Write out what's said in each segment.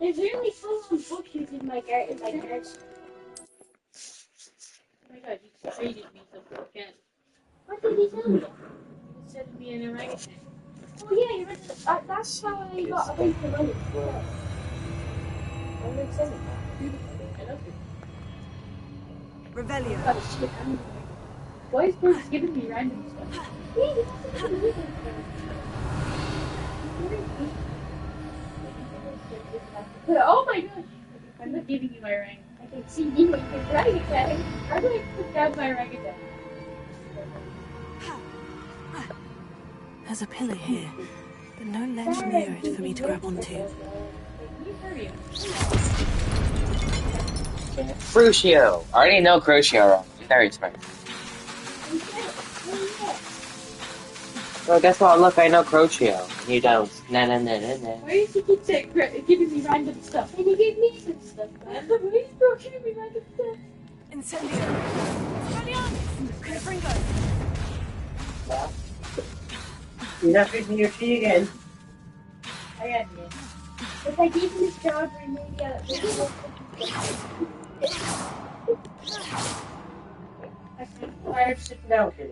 There's really full of bushes in my garden. Oh my god, you traded me something again. What did he tell you? You sent me an orangutan. Oh yeah, you read that's how I got a bunch of money. I'm gonna send it back. I love it. Revelio. Why is Bruce giving me random stuff? Oh my god! I'm not giving you my ring. I can see you with your orangutan. How do I put down my orangutan? There's a pillar here, but no ledge near it for me to grab onto. Crucio. I already know Crucio. He's very smart. Well, guess what? Look, I know Crucio. You don't. Nah. Why does he keep giving me random stuff? And you give me some stuff, man. Why is Bro giving me random stuff? Incendio. Confringo. You're not fixing your tea again. I am, yeah. If I give him a strawberry, maybe I'll Why are you sitting down here?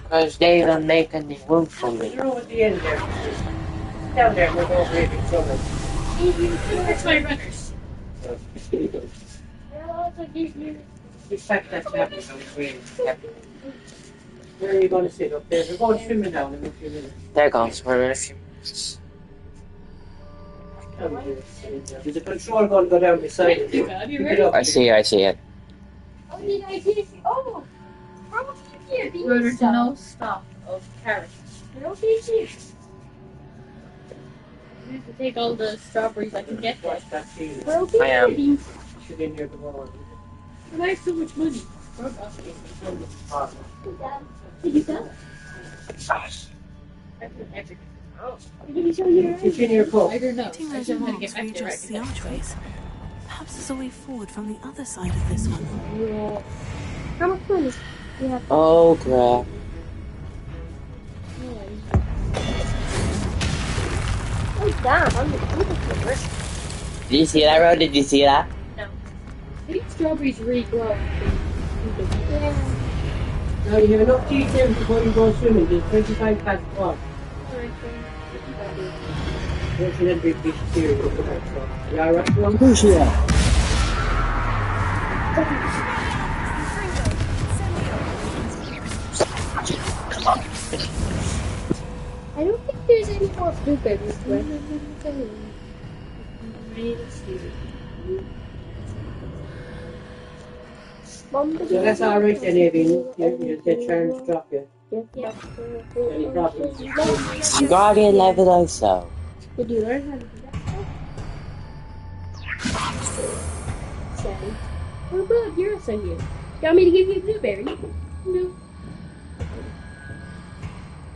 Because they don't make any room for me. You're over the end there. Sit down there, we'll go over here to children. That's my runners. I'll also give you. Just pack that tablet on the screen. Where are you going to sit? Up there? We're going swimming now in a few minutes. They're going swimming in a few minutes. There's a control gun go down beside it. Have you ready? I see it. Oh, did I give you? Oh! How much did you There's give no stock of carrots. No, did you? I have to take all the strawberries I can get. Watch that tea. Well, I am. you Should in here tomorrow. But I have so much money. Did you sell? I put everything. Did you show your It's in your book. I don't know. Getting I those don't know how to walls get back there. readjusts the archways. Perhaps there's a way forward from the other side of this one. How much money? You have. Oh crap. Oh, damn, I'm the stupid. Did you see that, Ro? Did you see that? No. I think strawberries regrow. Yeah. Now you have enough tea there before you go swimming. There's 25 past 1. Don't you then be fish serious for that, so. You alright, Ron? Crucio. I don't think there's any more blueberries left. So that's alright then, Evie. You're trying to drop you. Yeah. Any problems? Guardian Levioso. Did you learn how to do that? Sorry. Oh, good, you're also here. You want me to give you a blueberry? No.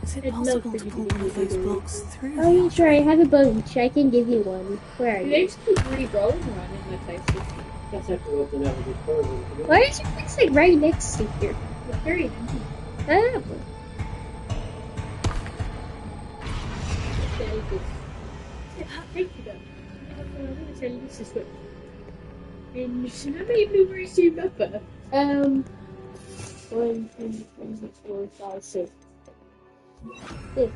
Is it possible to pull one of those blocks through? Oh, yeah, sure. I have a bunch. I can give you one. Where are Do you? they just keep regrowing around in my places? That's after what the level before. Why is your place like right next to here? It's very empty. Ah, Thank you, though. I'm going to tell you this is what. And how many blueberries do you remember? 1, 2, 3, 4, 5, 6. This.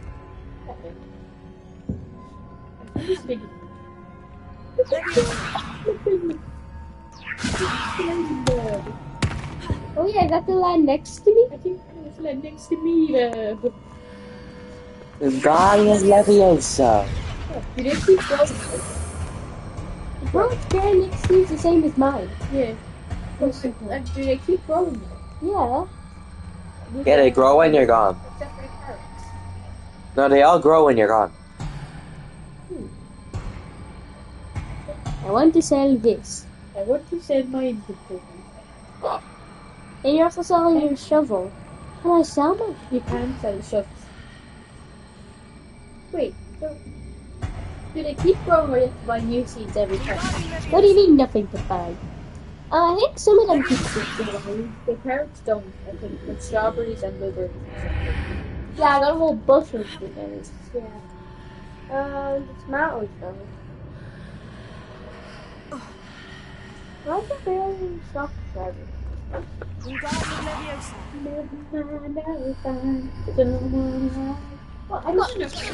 I'm just thinking. Oh yeah, I got the line next to me. I think it was like next to me. The Guardian Levioso. Do they keep growing? The growth there next to you is the same as mine. Yeah. Do they keep growing? Yeah. Yeah, they grow when you're gone. Except for the carrots. No, they all grow when you're gone. I want to sell this. I want to sell my inventory. And you're also selling your shovel. Can I sell mine? You can sell shovels. Wait, so do they keep growing or do you have to buy new seeds every time? What do you mean nothing to buy? I think some of them keep growing. The carrots don't. I think the strawberries and blueberries. Yeah, I got a whole bush of blueberries. Yeah. The tomatoes though. Why is it barely stock driver? Leviosa. Well, I got That's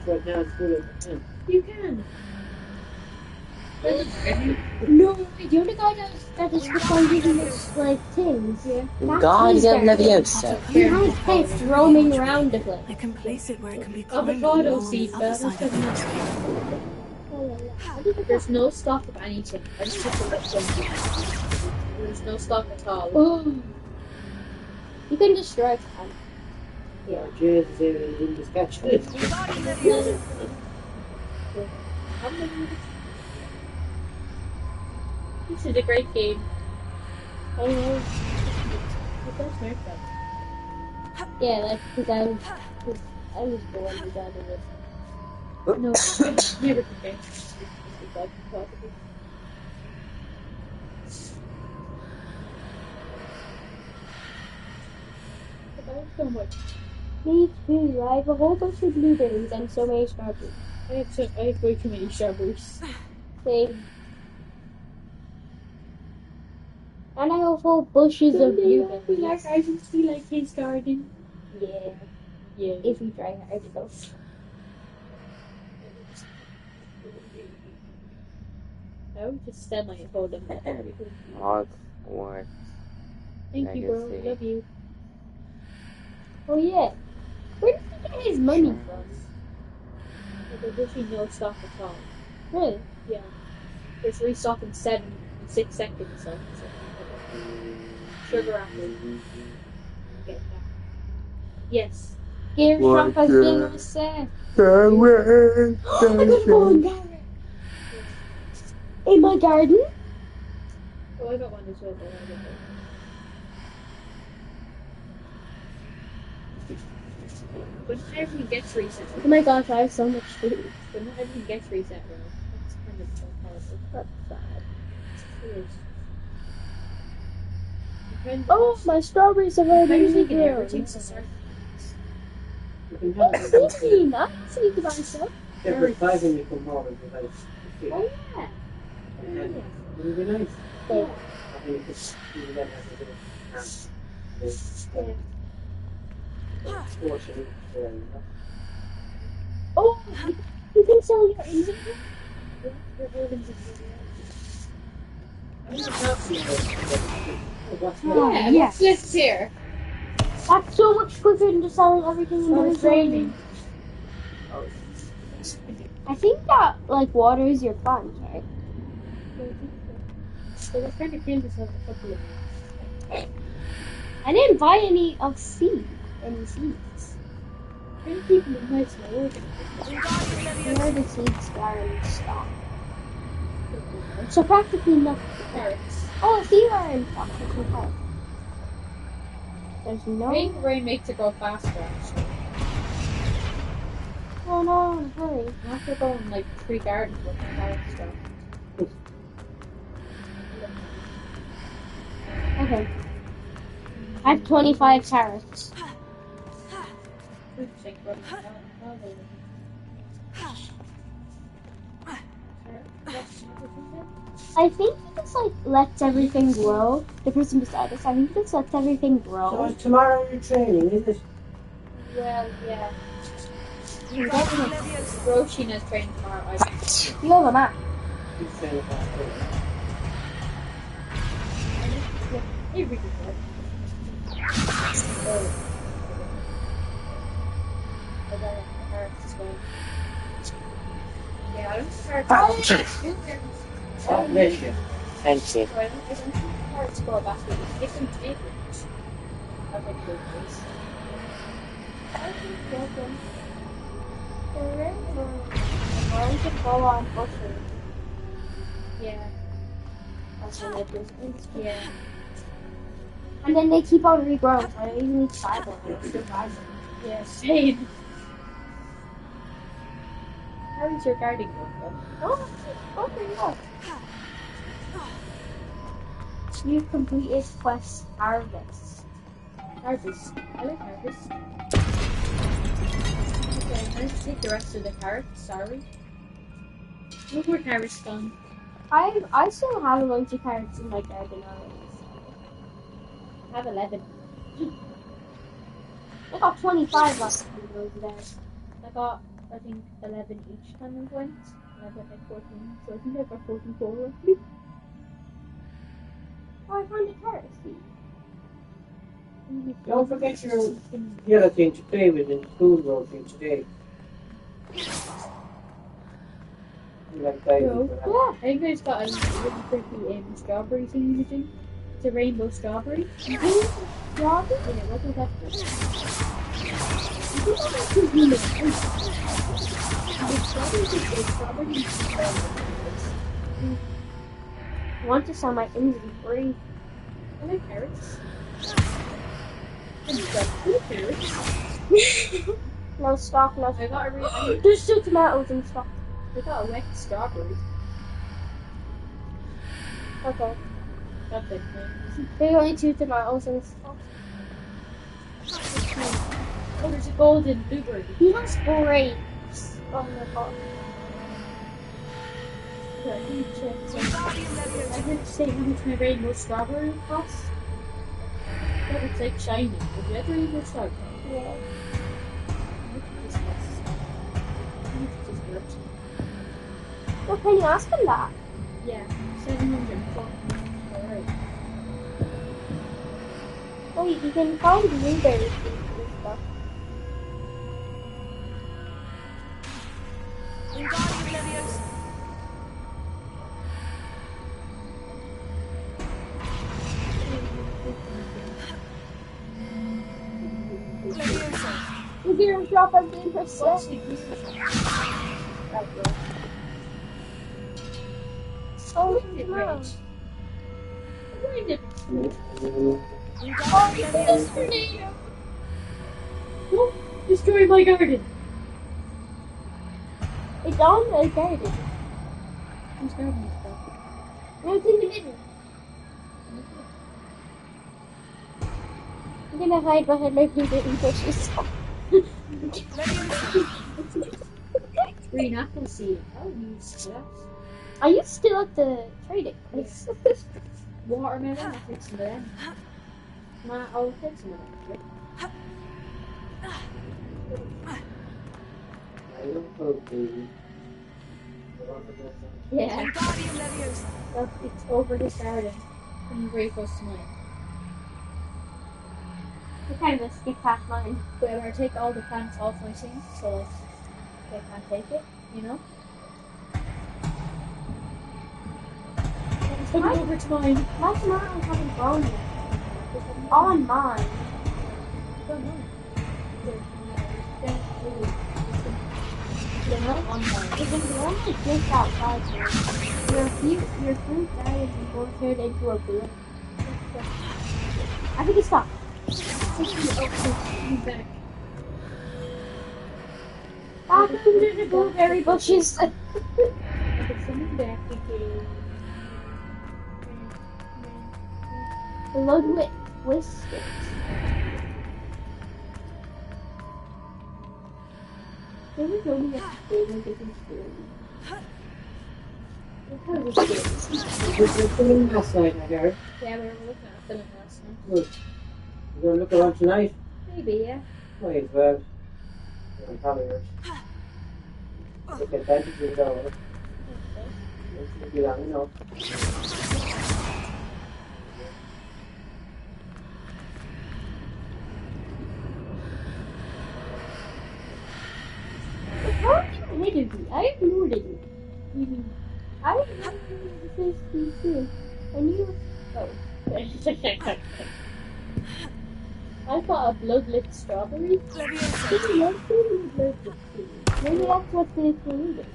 right now it's good at the end. You can. no. The only guy that is quick on using this like things. Yeah. God his get garden. Leviosa. He has pets roaming around the place. I can place it where it can be climbed on Avocado the seed, other but side of the there's no stock of anything. I just took a look from There's no stock at all. Oh. You can destroy them. Yeah, Jesus, in the sketch. This is a great game. I know. It does hurt them. Yeah, like because I was the one who got it. No, never forget. So much. Me too. I have a whole bunch of blueberries and so many strawberries. I have way too many strawberries. Same. And I have whole bushes of blueberries. I can see like his garden. Yeah. Yeah. If we try hard enough. I would just stand my hold them. Hogwarts. Thank you, bro. Legacy. Love you. Oh yeah. Where did he get his money from? There's literally no stock at all. Really? Yeah. There's restock in 6 seconds. So. Sugar apple. Get that. Yes. Gear shop has been reset. I got one garden. In my garden? Oh, I got one as well. But I don't know. But not everything gets reset. Oh my gosh, I have so much food. But not everything gets reset now. That's kind of horrible. That's sad. It is. Depends Oh, my strawberries have on how already you're thinking grown. everything's a certain. You can Oh, have it. thinking. I'm thinking about myself. Every five when you come home, it'll be nice. Oh yeah. And it'll be nice. Yeah. I mean, you can then have a bit of portion there, you know. Oh, you can sell your inventory? Yeah, yeah. what's this here? That's so much quicker than just selling everything in Oh, the it's raining. I think that like waters your plants, right? So we're trying to kill this a couple of I didn't buy any of seeds. Any seeds. trying to keep them in nice and order. Where are the seeds that are in stock? So practically nothing. Carrots. Oh, these are in stock. That's okay. There's no. Rain makes it go faster, actually. Oh no, hurry. I have to go in like 3 gardens with my carrot stuff. Okay. I have 25 carrots. I think he just like lets everything grow. The person beside us, I think he just lets everything So grow. it's tomorrow your training, is it? Well, yeah. Roisin has trained tomorrow, I think. You have a map. You train about It really good. I got it. Carrots as well. Yeah, I don't think carrots. God bless you. Thank you. I don't think carrots go back to get them taken. I think they're nice. I'm going to go on bushes. Yeah. That's what it is. Yeah. And then they keep on regrowing, so I don't even need 5 of them. It's just 5 of them. Yeah, same. How is your garden going, Oh, okay, yeah. You've completed quest harvest. Harvest. I like harvest. Okay, I'm going to take the rest of the carrots, sorry. No more carrots gone. I still have a bunch of carrots in my garden already. I have 11. I got 25 last time I was there. I got, I think, 11 each time I went. And I got like 14. So I think I got 44 roughly. Oh, I found a carrot seed. Don't forget your yellow thing to play with in school routine today. You like diving No. for that. Yeah. I think I just got a really pretty strawberry thing to do. It's a rainbow strawberry. Strawberry? Yeah, what was that I want to sell my things to be free. I like carrots. I got 2 carrots. No stock, no I stock. got a really, There's still tomatoes in stock. I got a wet strawberry. Okay. That's it. There's only 2 tomatoes in stock. Oh, there's a golden blueberry. He has grapes. Oh my god. Okay, I need to check some. I heard say how much my rainbow strawberry costs. That looks like shiny. Have you ever eaten a strawberry? Yeah. What can you ask him that? Yeah, 700. Alright. Oh, you can find blueberry seeds and stuff. You hear him drop a big percent. Oh, no. Oh, this tornado! Don't destroy my garden! It's on the garden. Whose garden is that? No, it's in the middle. I'm gonna hide behind my blueberry bushes. Green apple seed. I'll use that. Are you still at the trading place? Watermelon, I'll take some of them. I'll take some of them. I love hope, baby. Yeah. It's over this garden. And very close to mine. It's kind of a skip past mine. But I take all the plants off my sink, so like they can't take it, you know? It's coming over to mine. My tomatoes haven't grown yet. On mine. Don't know. They're not on mine. Because they're only just outside here. Your fruit died before it turned into a blue. I think it's stopped. Back. Back into the blueberry bushes. Okay, someone back again. Load with whiskers. There was only a favorite different story. You're filming last night, I heard. Yeah, we were looking at film last night. Good. You're going to look around tonight? Maybe, yeah. Might as well. I'm probably yours. Take advantage of it all. Won't be long enough. How did it be? I ignored it. I ignored the first too. And you. Oh. I got a bloodlit strawberry. Maybe that's what they created.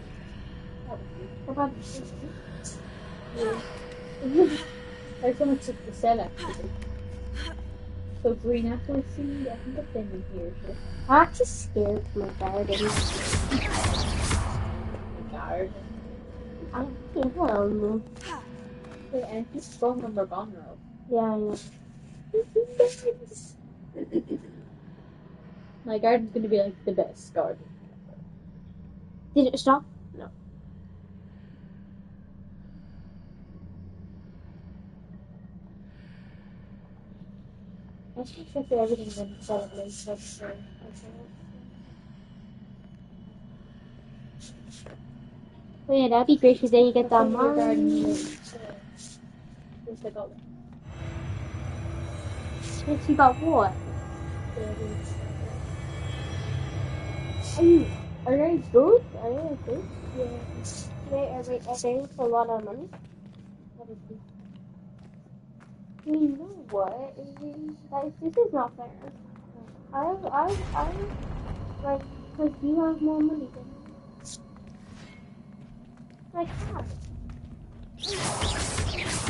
Probably. I so much to sell actually. So green apple seed, I think I've been in here. So. I'm actually scared of my garden. Garden. I don't know. Hey, and just phone number gone now. Yeah, I know. My garden's gonna be like the best garden. Did it stop? No. Let's just check for everything then celebrate. Oh yeah, that'd be great because then you get that Your garden money. is, where's the golden? Yes, you got what? There it is. Are they good? Are they good? Yeah. Are they worth a lot of money? What is it? You know what? This is not fair. I like, because you have more money than me. Like, how?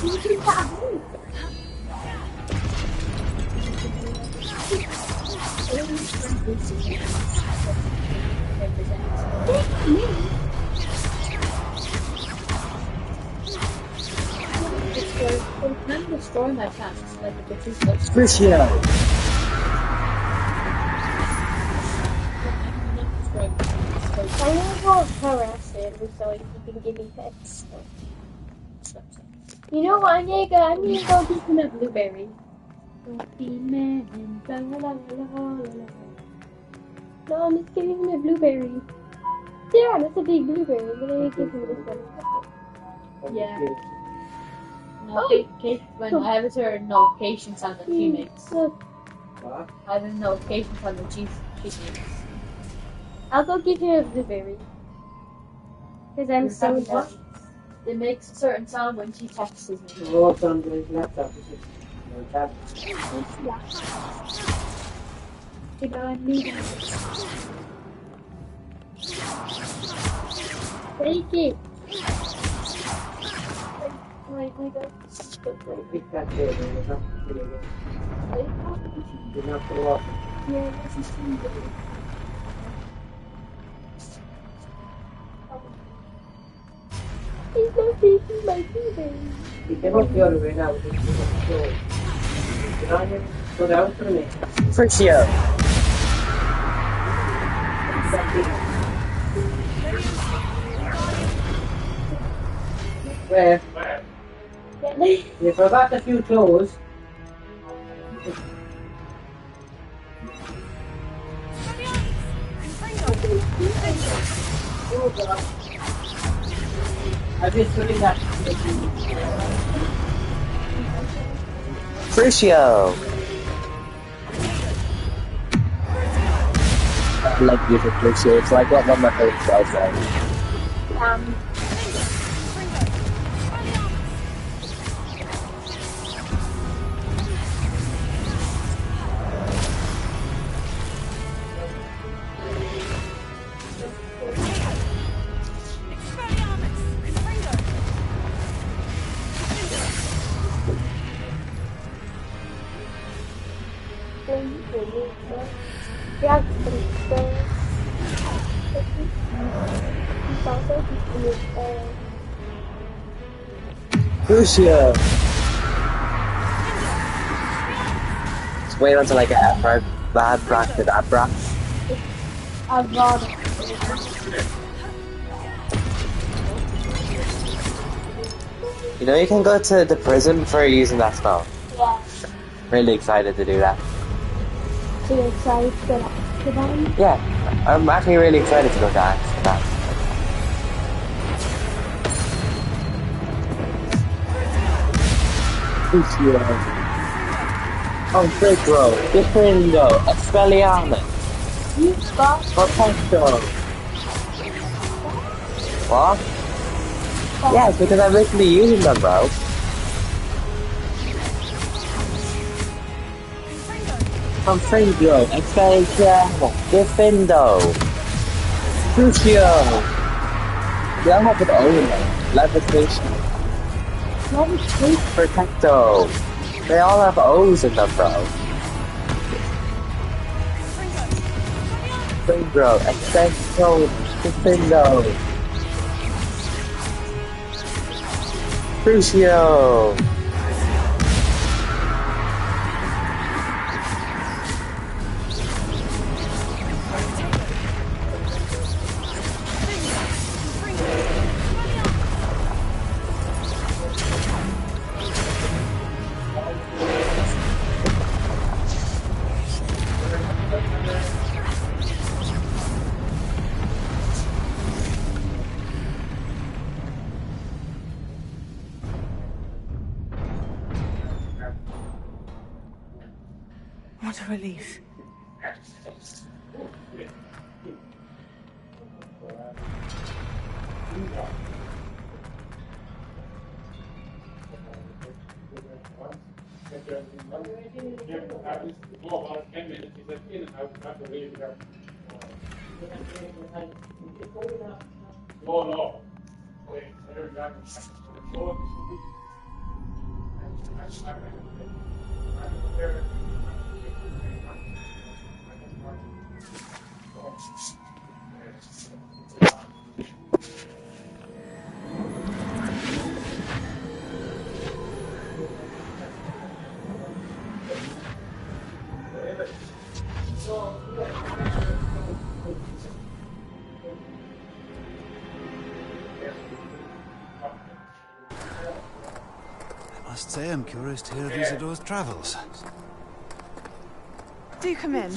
You can have me. It can destroy my plants, like if it's like Crucio! I know how harass it so you can give me pets. You know what, nigga? I'm gonna go give him a blueberry. Man, la, la, la, la, la, la. No, I'm just giving him a blueberry. Yeah, that's a big blueberry. I'm gonna give him this one. Yeah. Oh. When I have a certain notifications on the teammates. Look, What? I have a notifications on the teammates. I'll go give him a blueberry. Because I'm so What? done. It makes a certain sound when she texts me. Oh, it's on the laptop. It's just no tab. Take it. Pick that there, man. It's not the video game. You're not gonna walk. Yeah, this is too good. He's not taking my blueberry. You came up the other way now. Just go. Get on here. Go down for a minute. Crucio! Where? You forgot a few clothes. Oh God. I'm just putting that. Crucio! I love using Crucio. It's like one of my favorite spells, right? Crucio! Just wait until I get Afra. Bad bracted Afra. I've got it. You know you can go to the prison for using that spell. Yeah. Really excited to do that. So you're excited to go back to them? Yeah, I'm actually really excited to go to that. Crucio. Oh, Figro. Defendo. Expelliarmus. You got Protecto. What? Yes, because I'm literally using them, bro. Confringo, Expelliarmus, Defendo, Crucio. They all have an O in them. Levitation, Protecto. They all have O's in them, bro. Confringo, Expelliarmus, Defendo, Crucio. What a relief. I must say I'm curious to hear of Isidore's travels. Do come in.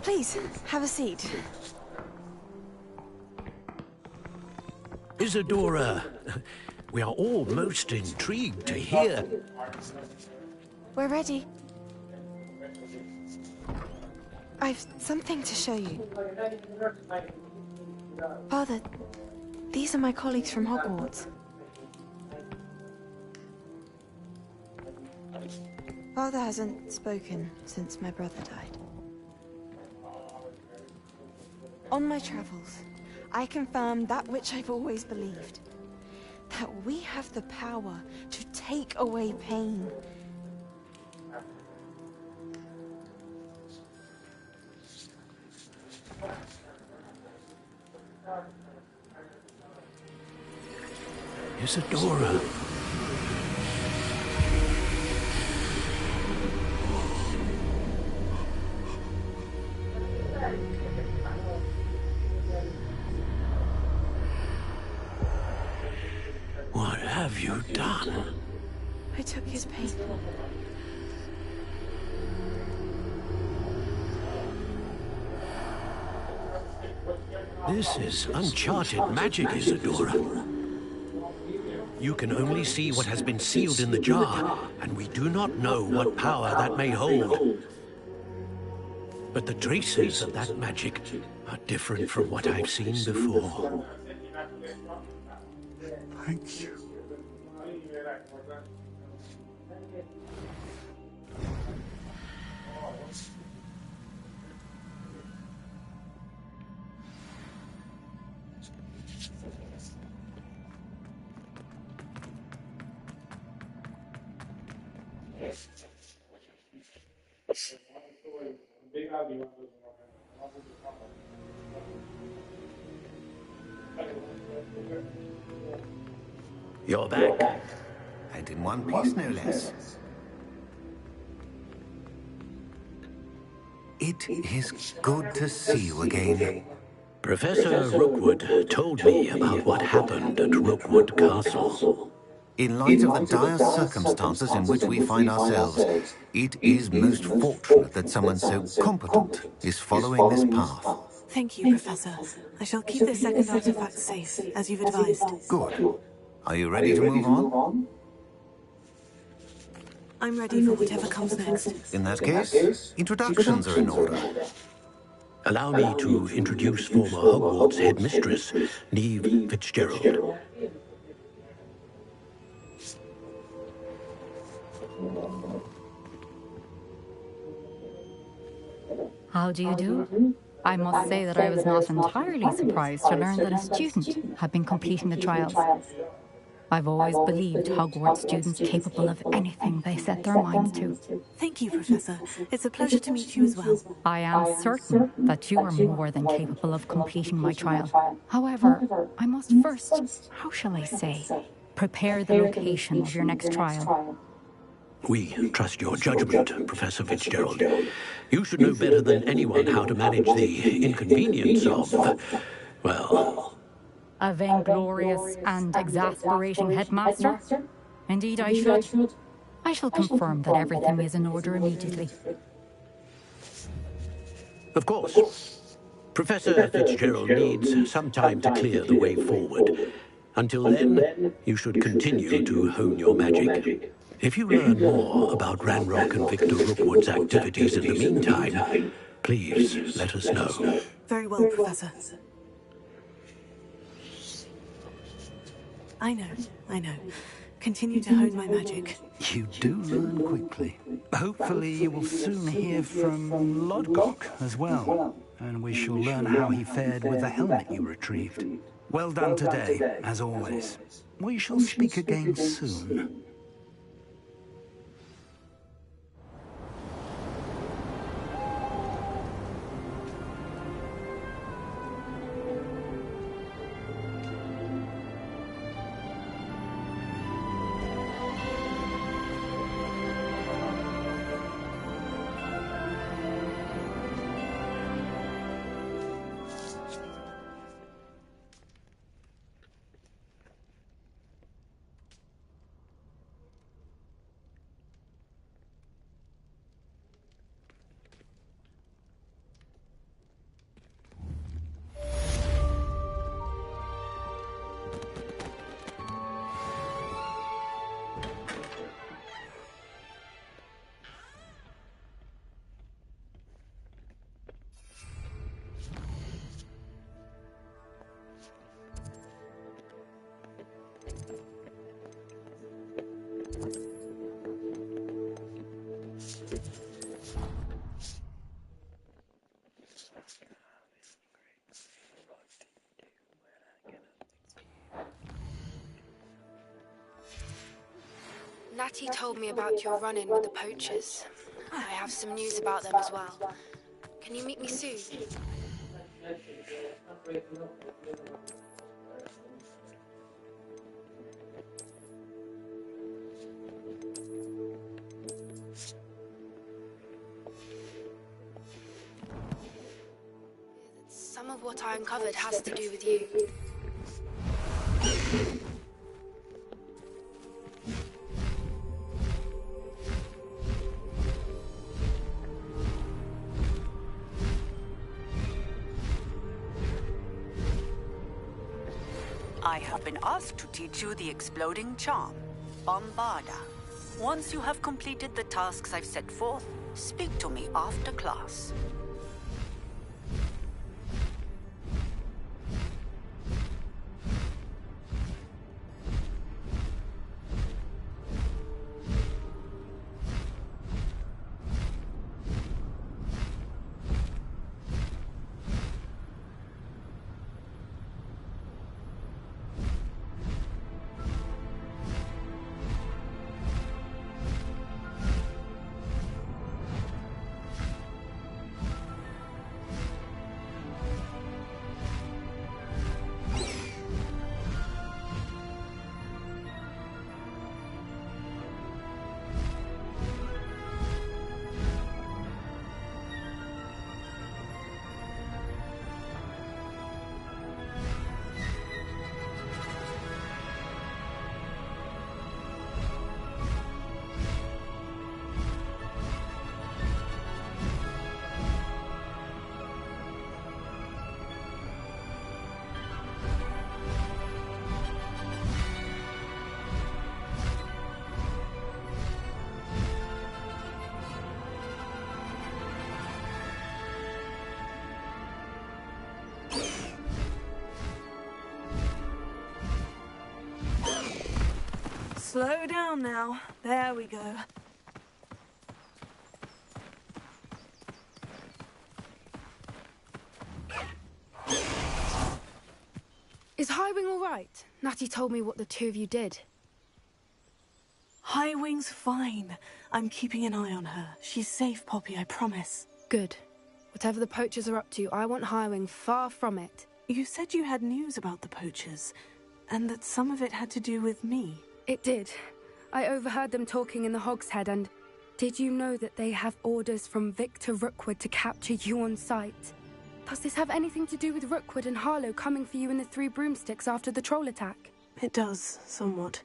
Please, have a seat. Isadora, we are all most intrigued to hear. We're ready. I've something to show you. Father, these are my colleagues from Hogwarts. Father hasn't spoken since my brother died. On my travels, I confirmed that which I've always believed. That we have the power to take away pain. Isadora. What have you done? I took his pain. This is uncharted magic, Isadora. You can only see what has been sealed in the jar, and we do not know what power that may hold. But the traces of that magic are different from what I've seen before. Thank you. You're back. And in one piece, no less. It is good to see you again. Professor Rookwood told me about what happened at Rookwood Castle. In light of the dire circumstances in which we find ourselves, it is most fortunate that someone so competent is following this path. Thank you, Professor. I shall keep this second artifact safe, as you've advised. Good. Are you ready to move on? I'm ready for whatever comes next. In that case, introductions are in order. Allow me to introduce former Hogwarts headmistress, Neve Fitzgerald. How do you do? I must say that I was not entirely surprised to learn that a student had been completing the trials. I've always believed Hogwarts students capable of anything they set their minds to. Thank you, Professor. It's a pleasure to meet you as well. I am certain that you are more than capable of completing my trial. However, I must first, how shall I say, prepare the location of your next trial. We trust your judgment, Professor Fitzgerald. You should know better than anyone how to manage the inconvenience of, well... A vainglorious and exasperating headmaster? Indeed I should. I shall confirm that everything is in order immediately. Of course. Professor Fitzgerald needs some time to clear the way forward. Until then, you should continue to hone your magic. If you learn more about Ranrock and Victor Rookwood's activities in the meantime, please let us know. Very well, Professor. I know. Continue to hone my magic. You do learn quickly. Hopefully you will soon hear from Lodgok as well, and we shall learn how he fared with the helmet you retrieved. Well done today, as always. We shall speak again soon. Natty told me about your run-in with the poachers. I have some news about them as well. Can you meet me soon? Some of what I uncovered has to do with you. I have been asked to teach you the exploding charm, Bombarda. Once you have completed the tasks I've set forth, speak to me after class. Slow down now. There we go. Is Highwing all right? Natty told me what the two of you did. Highwing's fine. I'm keeping an eye on her. She's safe, Poppy, I promise. Good. Whatever the poachers are up to, I want Highwing far from it. You said you had news about the poachers, and that some of it had to do with me. It did. I overheard them talking in the Hogshead, and did you know that they have orders from Victor Rookwood to capture you on sight? Does this have anything to do with Rookwood and Harlow coming for you in the Three Broomsticks after the troll attack? It does, somewhat.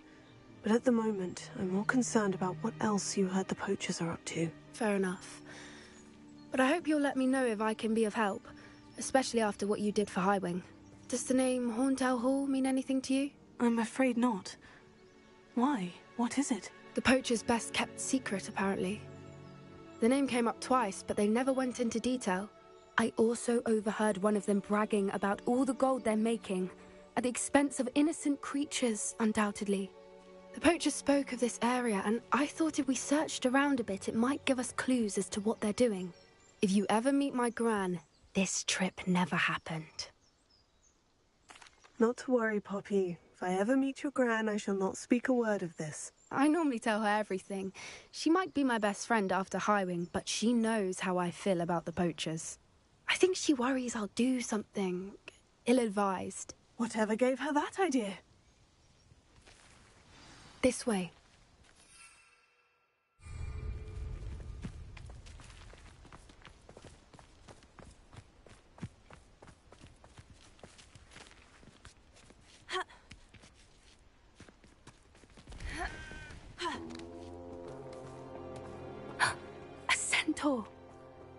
But at the moment, I'm more concerned about what else you heard the poachers are up to. Fair enough. But I hope you'll let me know if I can be of help, especially after what you did for Highwing. Does the name Horntail Hall mean anything to you? I'm afraid not. Why? What is it? The poacher's best kept secret, apparently. The name came up twice, but they never went into detail. I also overheard one of them bragging about all the gold they're making, at the expense of innocent creatures, undoubtedly. The poacher spoke of this area, and I thought if we searched around a bit, it might give us clues as to what they're doing. If you ever meet my gran, this trip never happened. Not to worry, Poppy. If I ever meet your gran, I shall not speak a word of this. I normally tell her everything. She might be my best friend after Highwing, but she knows how I feel about the poachers. I think she worries I'll do something ill-advised. Whatever gave her that idea? This way. A centaur.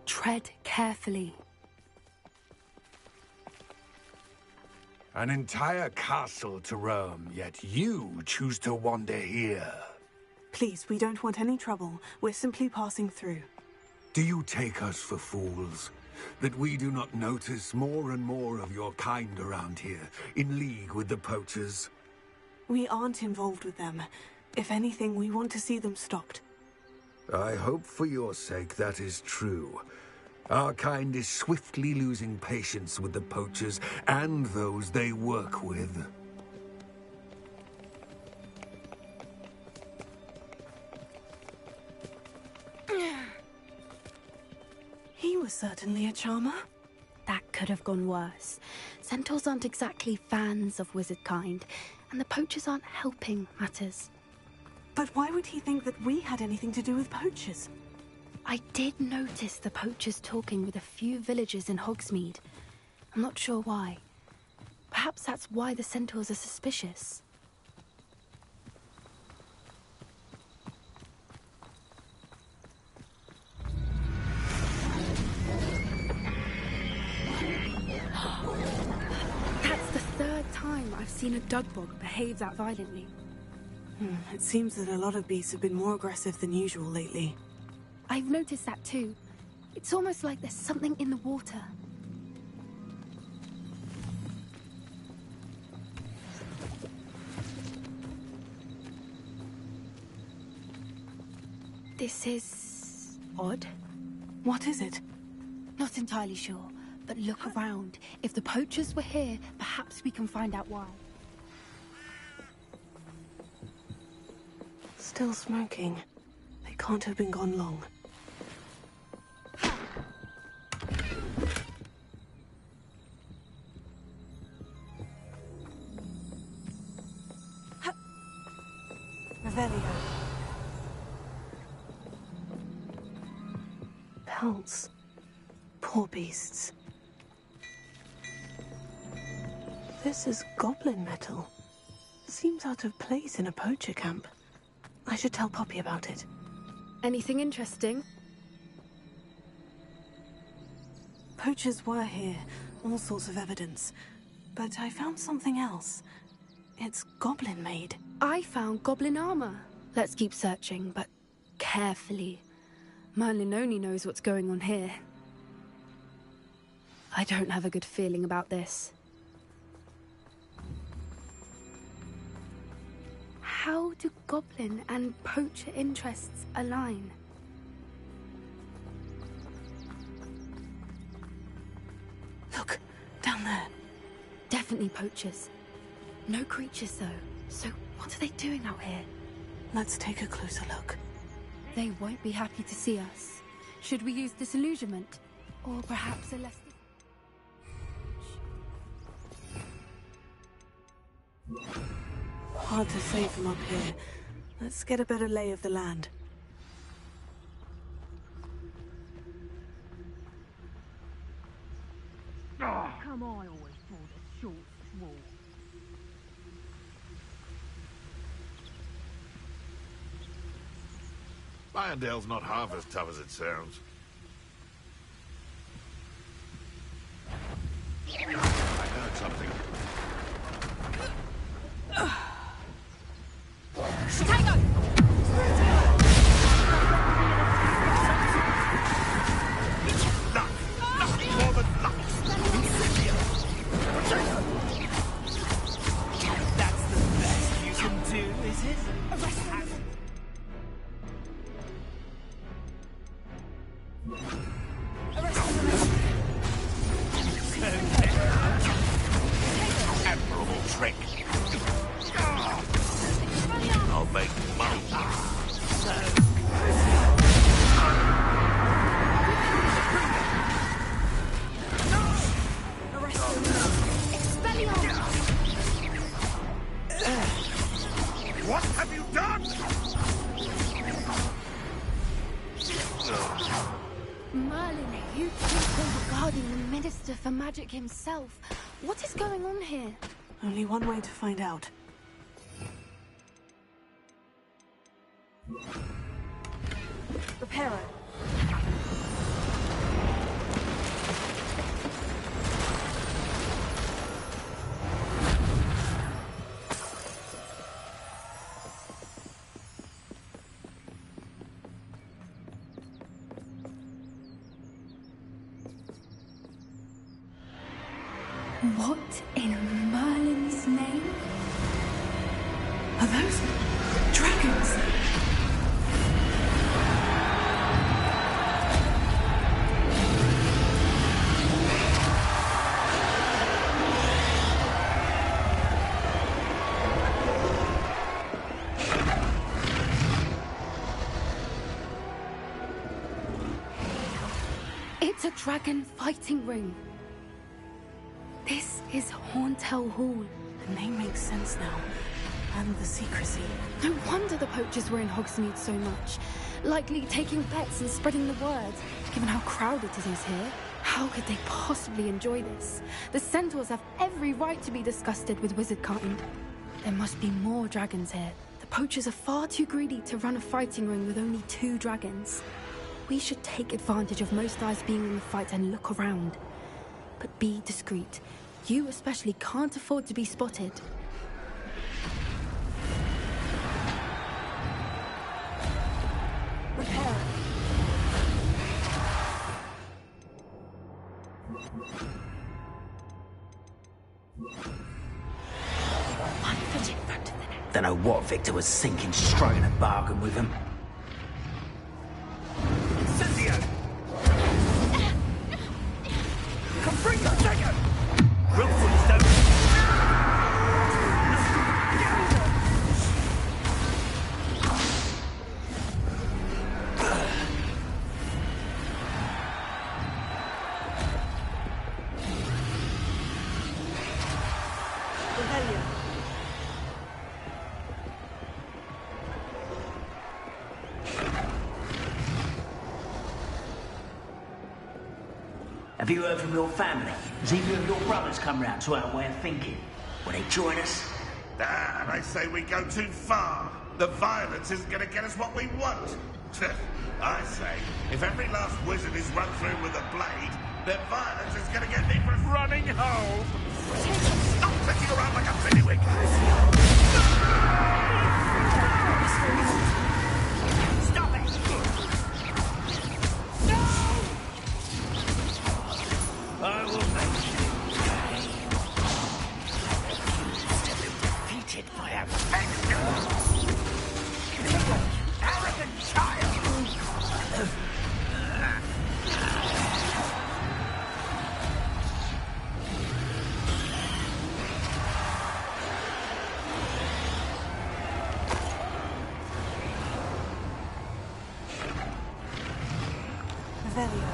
Tread carefully. An entire castle to roam, yet you choose to wander here. Please, we don't want any trouble. We're simply passing through. Do you take us for fools? That we do not notice more and more of your kind around here, in league with the poachers? We aren't involved with them. If anything, we want to see them stopped. I hope for your sake that is true. Our kind is swiftly losing patience with the poachers and those they work with. He was certainly a charmer. That could have gone worse. Centaurs aren't exactly fans of wizard kind, and the poachers aren't helping matters. But why would he think that we had anything to do with poachers? I did notice the poachers talking with a few villagers in Hogsmeade. I'm not sure why. Perhaps that's why the centaurs are suspicious. That's the third time I've seen a dugbog behave that violently. It seems that a lot of beasts have been more aggressive than usual lately. I've noticed that too. It's almost like there's something in the water. This is odd. What is it? Not entirely sure, but look around. If the poachers were here, perhaps we can find out why. Still smoking. They can't have been gone long. Revelio. Pelts. Poor beasts. This is goblin metal. Seems out of place in a poacher camp. I should tell Poppy about it. Anything interesting? Poachers were here. All sorts of evidence. But I found something else. It's goblin-made. I found goblin armor. Let's keep searching, but carefully. Merlin only knows what's going on here. I don't have a good feeling about this. How do goblin and poacher interests align? Look, down there. Definitely poachers. No creatures, though. So what are they doing out here? Let's take a closer look. They won't be happy to see us. Should we use disillusionment? Or perhaps a less... Hard to say from up here. Let's get a better lay of the land. Come on, I always thought a short straw. Irondale's not half as tough as it sounds. I heard something. You people regarding the Minister for Magic himself. What is going on here? Only one way to find out. Reparo. What in Merlin's name? Are those dragons? It's a dragon fighting ring. This is Hauntel Hall. The name makes sense now. And the secrecy. No wonder the poachers were in Hogsmeade so much. Likely taking bets and spreading the word. Given how crowded it is here, how could they possibly enjoy this? The centaurs have every right to be disgusted with wizard kind. There must be more dragons here. The poachers are far too greedy to run a fighting ring with only 2 dragons. We should take advantage of most eyes being in the fight and look around. But be discreet. You especially can't afford to be spotted. Reparo. One foot in front of the next. Don't know what Victor was thinking, striking a bargain with him. Incendio! Come bring the dagger! Rookwood is down. Have you heard from your family? Has either of your brothers come round to our way of thinking? Will they join us? Ah, they say we go too far. The violence isn't going to get us what we want. I say, if every last wizard is run through with a blade, then violence is going to get people running home. Stop clicking around like a pinnywig. Stop it! I will make you defeated by a arrogant child! Revelio.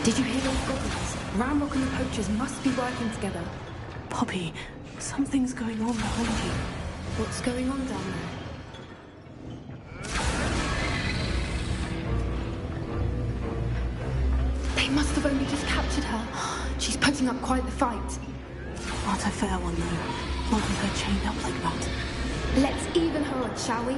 Did you hear those goblins? Ramrock and the poachers must be working together. Poppy, something's going on behind you. What's going on down there? They must have only just captured her. She's putting up quite the fight. Not a fair one, though. Not with her chained up like that. Let's even her up, shall we?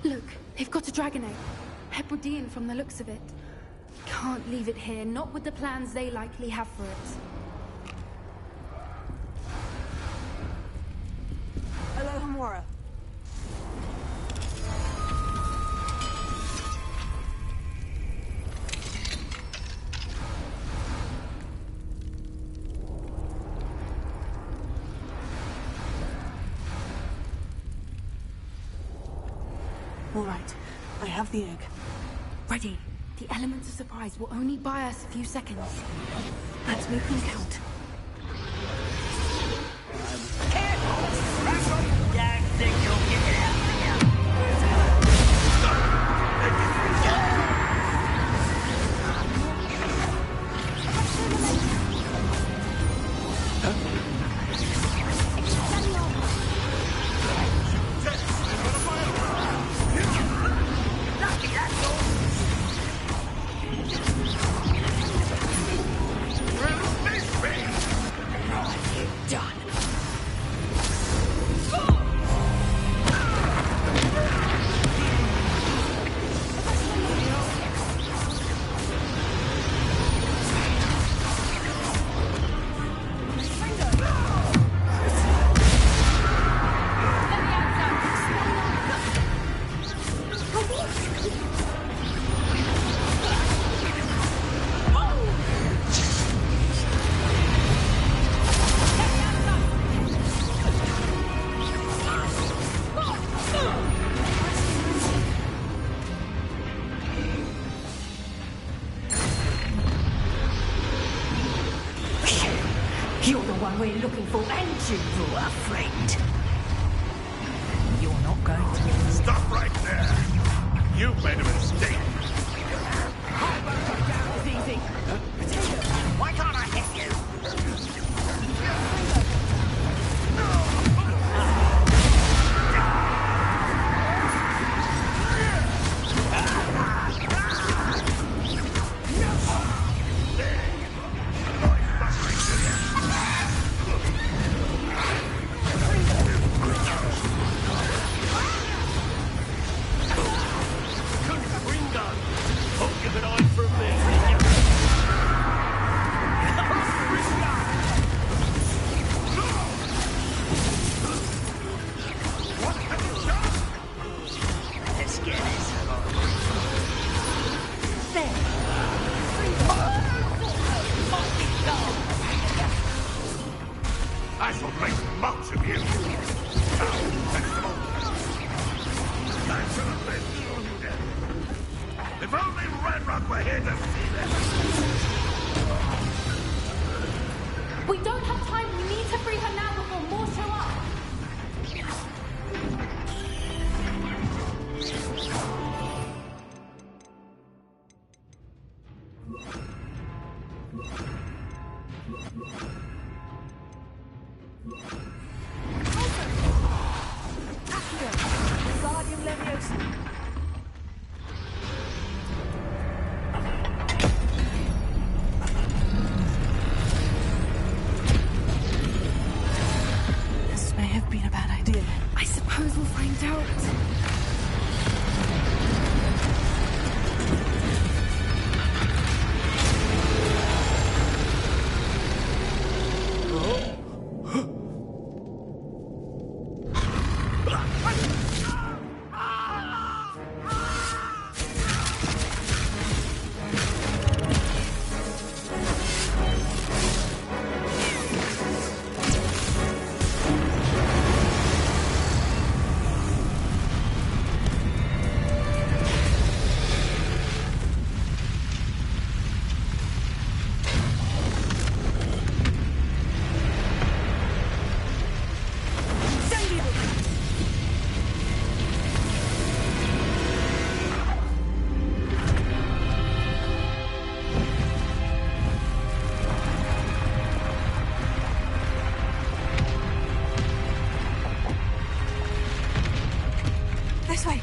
Look, they've got a dragon egg. Hebridean from the looks of it. Can't leave it here, not with the plans they likely have for it. Hello, Hamora. All right. I have the egg. Ready. The elements of surprise will only buy us a few seconds. Let's make them count. You're the one we're looking for, and you were afraid. You're not going to... Stop right there! You've made a mistake! Easy. Why can't I hit you? I shall make much of you! If only Red Rock were here to see this! We don't have time. We need to free her now before more show up. This may have been a bad idea. I suppose we'll find out. This way.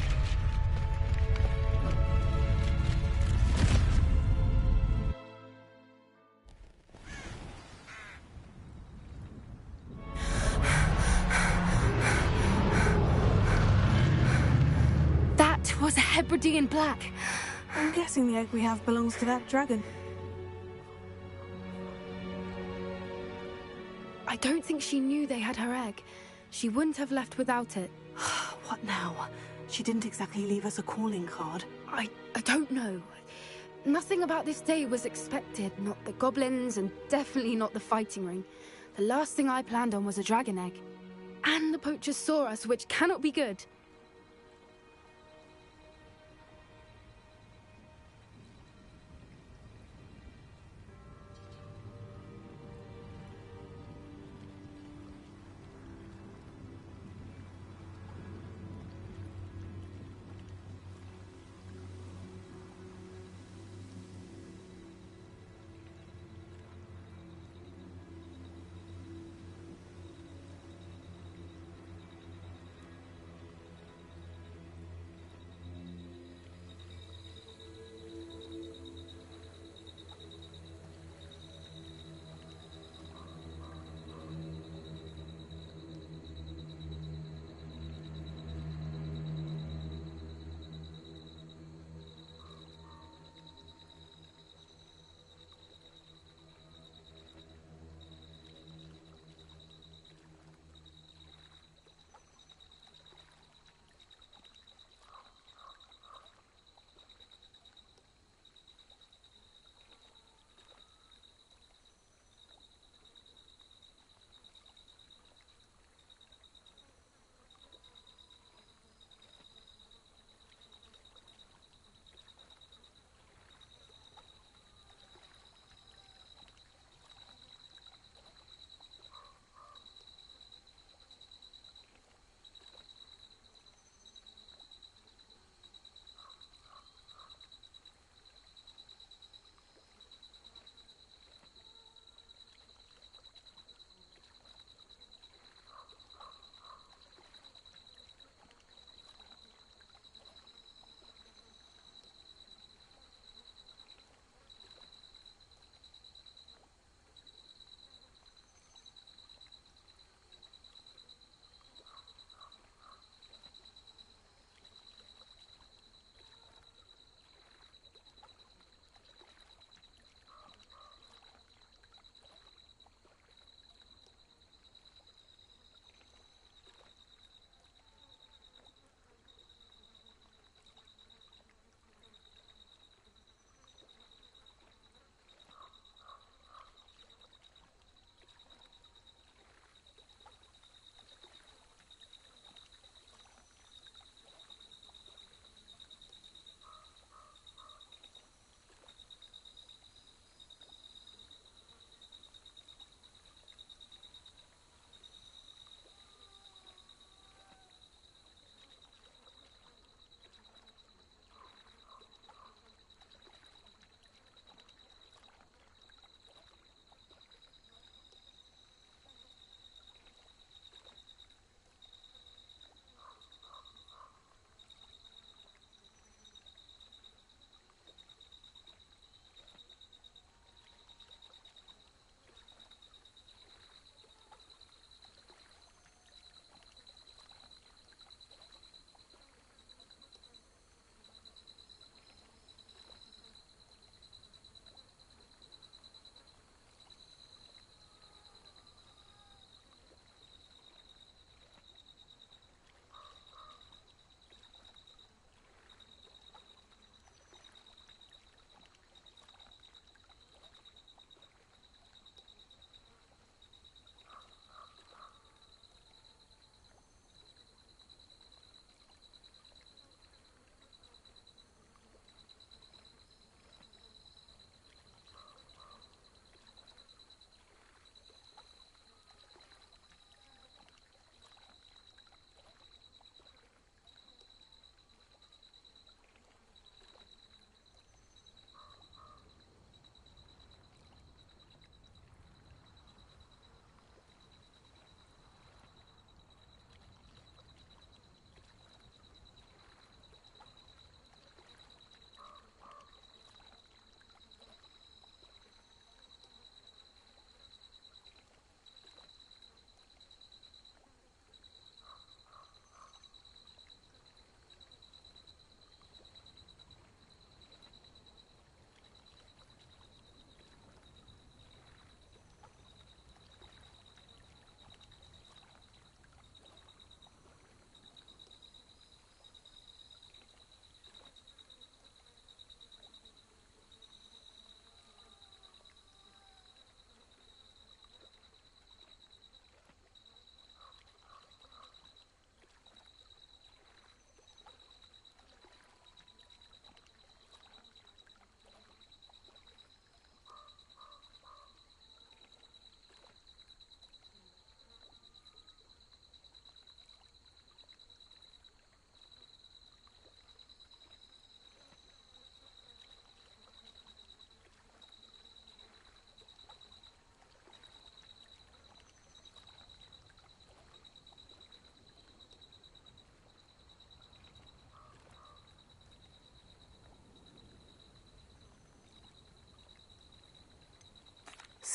That was a Hebridean black. I'm guessing the egg we have belongs to that dragon. I don't think she knew they had her egg. She wouldn't have left without it. What now? She didn't exactly leave us a calling card. I don't know. Nothing about this day was expected. Not the goblins, and definitely not the fighting ring. The last thing I planned on was a dragon egg. And the poachers saw us, which cannot be good.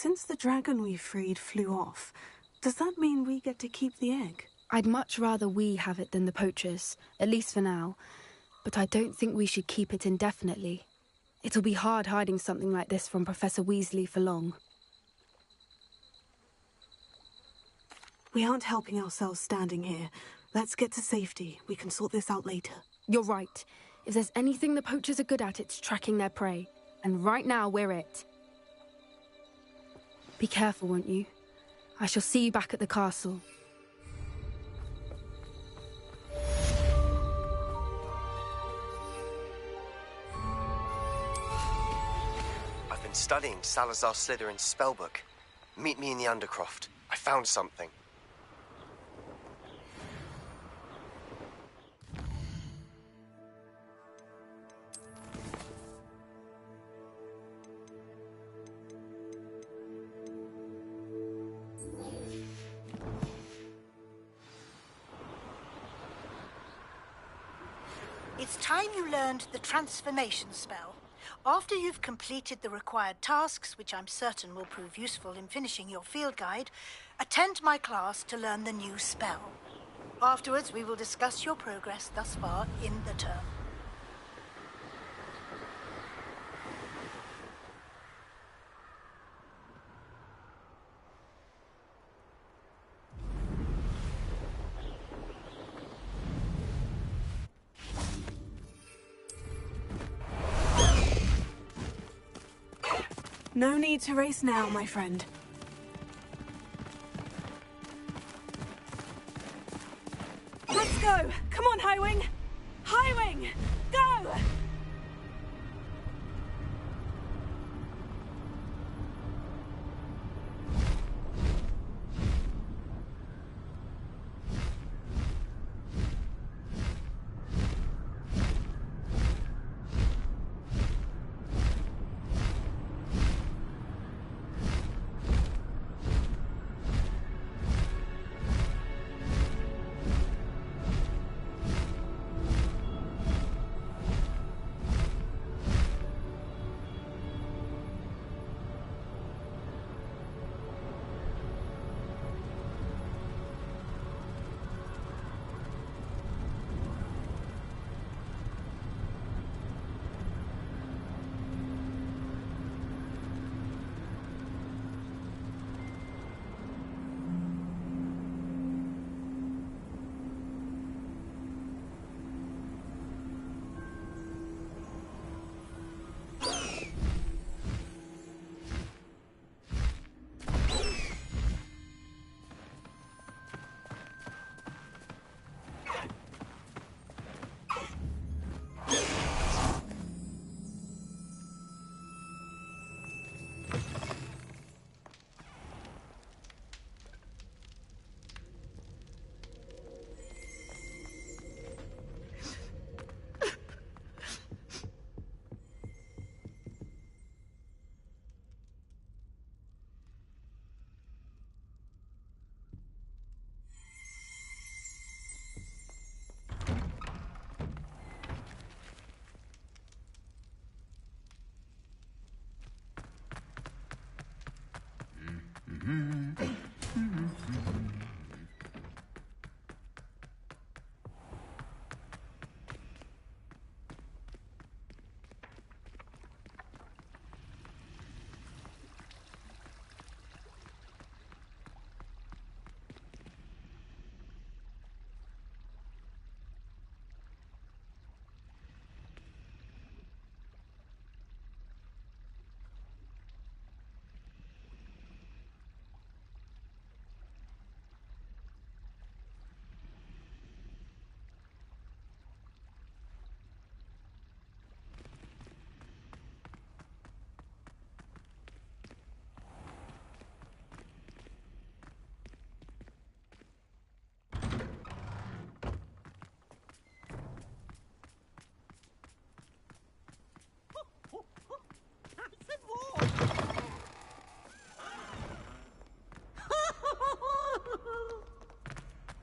Since the dragon we freed flew off, does that mean we get to keep the egg? I'd much rather we have it than the poachers, at least for now. But I don't think we should keep it indefinitely. It'll be hard hiding something like this from Professor Weasley for long. We aren't helping ourselves standing here. Let's get to safety. We can sort this out later. You're right. If there's anything the poachers are good at, it's tracking their prey. And right now, we're it. Be careful, won't you? I shall see you back at the castle. I've been studying Salazar Slytherin's spellbook. Meet me in the Undercroft. I found something. It's time you learned the transformation spell. After you've completed the required tasks, which I'm certain will prove useful in finishing your field guide, attend my class to learn the new spell. Afterwards, we will discuss your progress thus far in the term. No need to race now, my friend. Let's go! Come on, Highwing! Highwing! Go!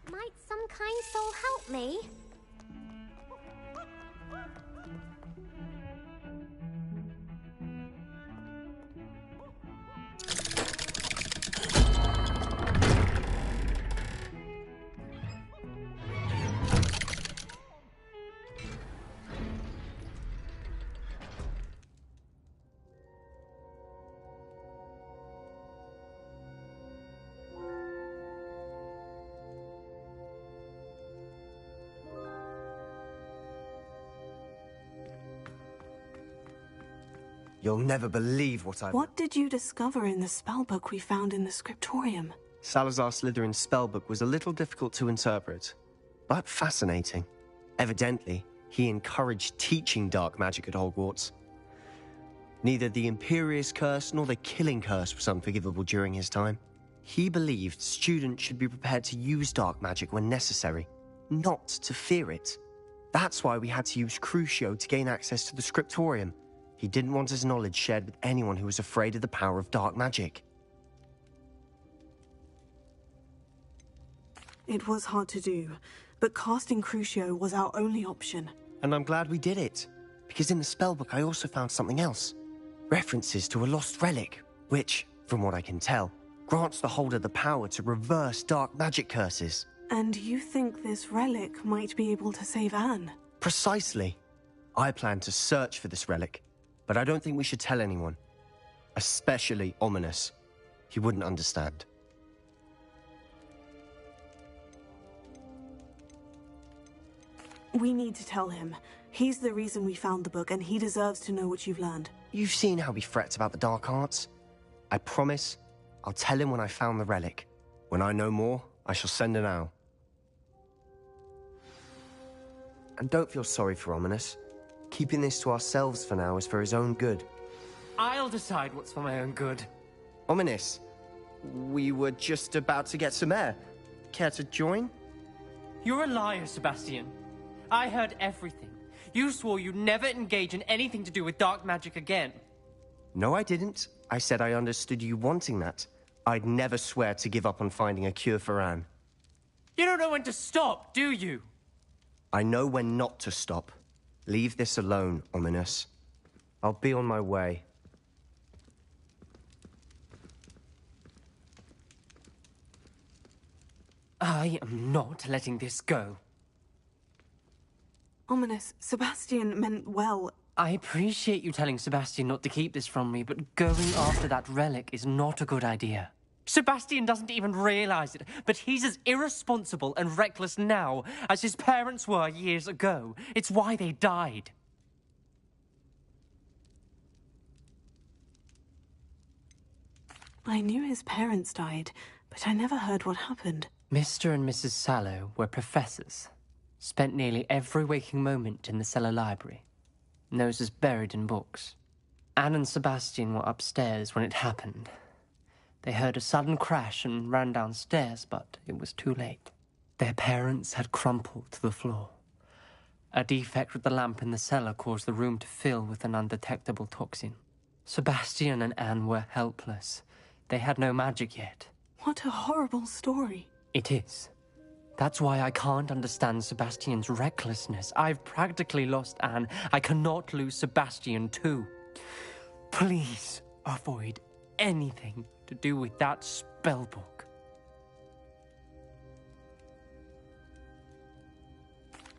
Might some kind soul help me? You'll never believe what I've... What did you discover in the spellbook we found in the scriptorium? Salazar Slytherin's spellbook was a little difficult to interpret, but fascinating. Evidently, he encouraged teaching dark magic at Hogwarts. Neither the Imperious Curse nor the Killing Curse was unforgivable during his time. He believed students should be prepared to use dark magic when necessary, not to fear it. That's why we had to use Crucio to gain access to the scriptorium. He didn't want his knowledge shared with anyone who was afraid of the power of dark magic. It was hard to do, but casting Crucio was our only option. And I'm glad we did it, because in the spellbook I also found something else. References to a lost relic, which, from what I can tell, grants the holder the power to reverse dark magic curses. And you think this relic might be able to save Anne? Precisely. I plan to search for this relic, but I don't think we should tell anyone. Especially Ominous. He wouldn't understand. We need to tell him. He's the reason we found the book, and he deserves to know what you've learned. You've seen how he frets about the dark arts. I promise I'll tell him when I found the relic. When I know more, I shall send an owl. And don't feel sorry for Ominous. Keeping this to ourselves for now is for his own good. I'll decide what's for my own good. Ominous, we were just about to get some air. Care to join? You're a liar, Sebastian. I heard everything. You swore you'd never engage in anything to do with dark magic again. No, I didn't. I said I understood you wanting that. I'd never swear to give up on finding a cure for Anne. You don't know when to stop, do you? I know when not to stop. Leave this alone, Ominous. I'll be on my way. I am not letting this go. Ominous, Sebastian meant well. I appreciate you telling Sebastian not to keep this from me, but going after that relic is not a good idea. Sebastian doesn't even realize it, but he's as irresponsible and reckless now as his parents were years ago. It's why they died. I knew his parents died, but I never heard what happened. Mr. and Mrs. Sallow were professors. Spent nearly every waking moment in the cellar library. Noses buried in books. Anne and Sebastian were upstairs when it happened. They heard a sudden crash and ran downstairs, but it was too late. Their parents had crumpled to the floor. A defect with the lamp in the cellar caused the room to fill with an undetectable toxin. Sebastian and Anne were helpless. They had no magic yet. What a horrible story. It is. That's why I can't understand Sebastian's recklessness. I've practically lost Anne. I cannot lose Sebastian too. Please avoid anything to do with that spellbook.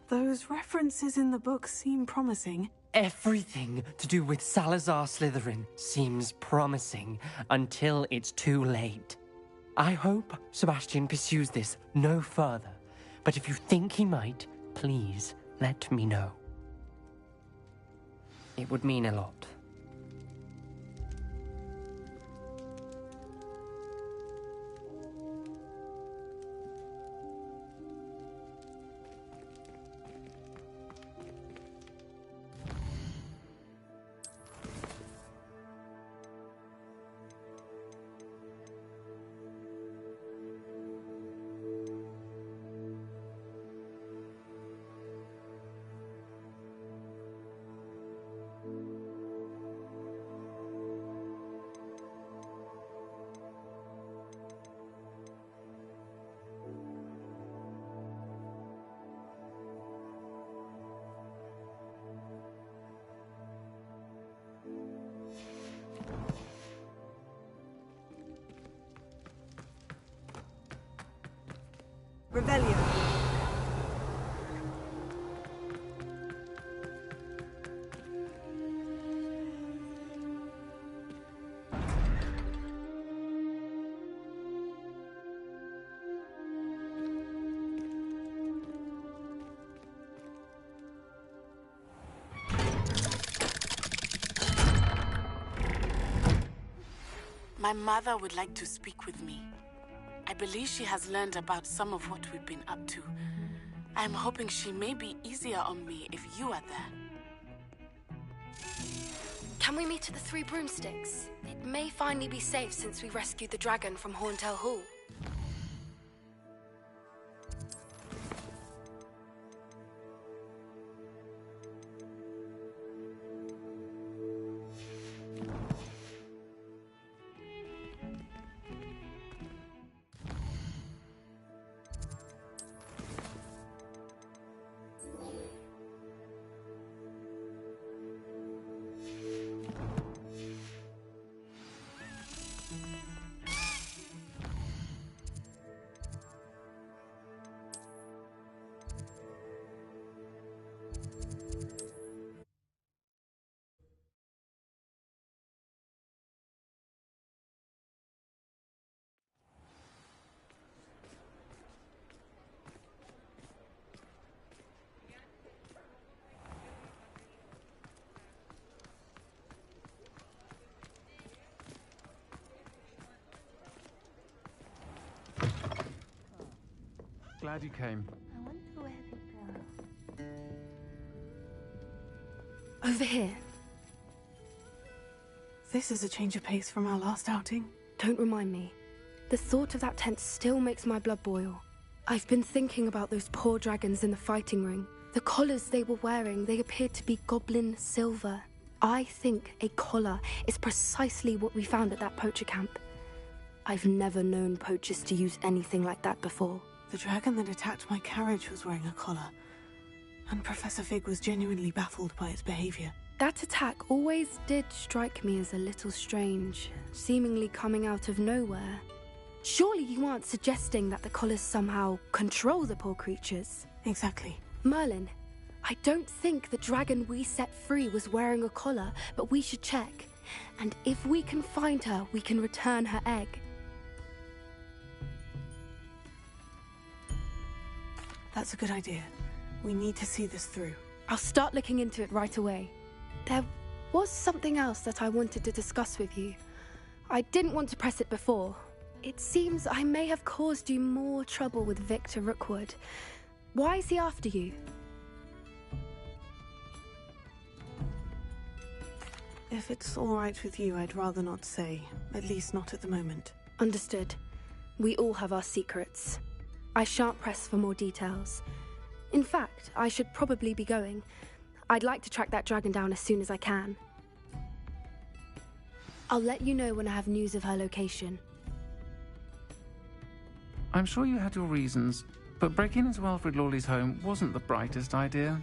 Those references in the book seem promising. Everything to do with Salazar Slytherin seems promising until it's too late. I hope Sebastian pursues this no further, but if you think he might, please let me know. It would mean a lot. Rebellion. My mother would like to speak with me. I believe she has learned about some of what we've been up to. I'm hoping she may be easier on me if you are there. Can we meet at the Three Broomsticks? It may finally be safe since we rescued the dragon from Horntail Hall. Glad you came. I wonder where they go. Over here. This is a change of pace from our last outing. Don't remind me. The thought of that tent still makes my blood boil. I've been thinking about those poor dragons in the fighting ring. The collars they were wearing, they appeared to be goblin silver. I think a collar is precisely what we found at that poacher camp. I've never known poachers to use anything like that before. The dragon that attacked my carriage was wearing a collar, and Professor Fig was genuinely baffled by its behavior. That attack always did strike me as a little strange, seemingly coming out of nowhere. Surely you aren't suggesting that the collars somehow control the poor creatures? Exactly. Merlin, I don't think the dragon we set free was wearing a collar, but we should check. And if we can find her, we can return her egg. That's a good idea. We need to see this through. I'll start looking into it right away. There was something else that I wanted to discuss with you. I didn't want to press it before. It seems I may have caused you more trouble with Victor Rookwood. Why is he after you? If it's all right with you, I'd rather not say. At least not at the moment. Understood. We all have our secrets. I shan't press for more details. In fact, I should probably be going. I'd like to track that dragon down as soon as I can. I'll let you know when I have news of her location. I'm sure you had your reasons, but breaking into Alfred Lawley's home wasn't the brightest idea.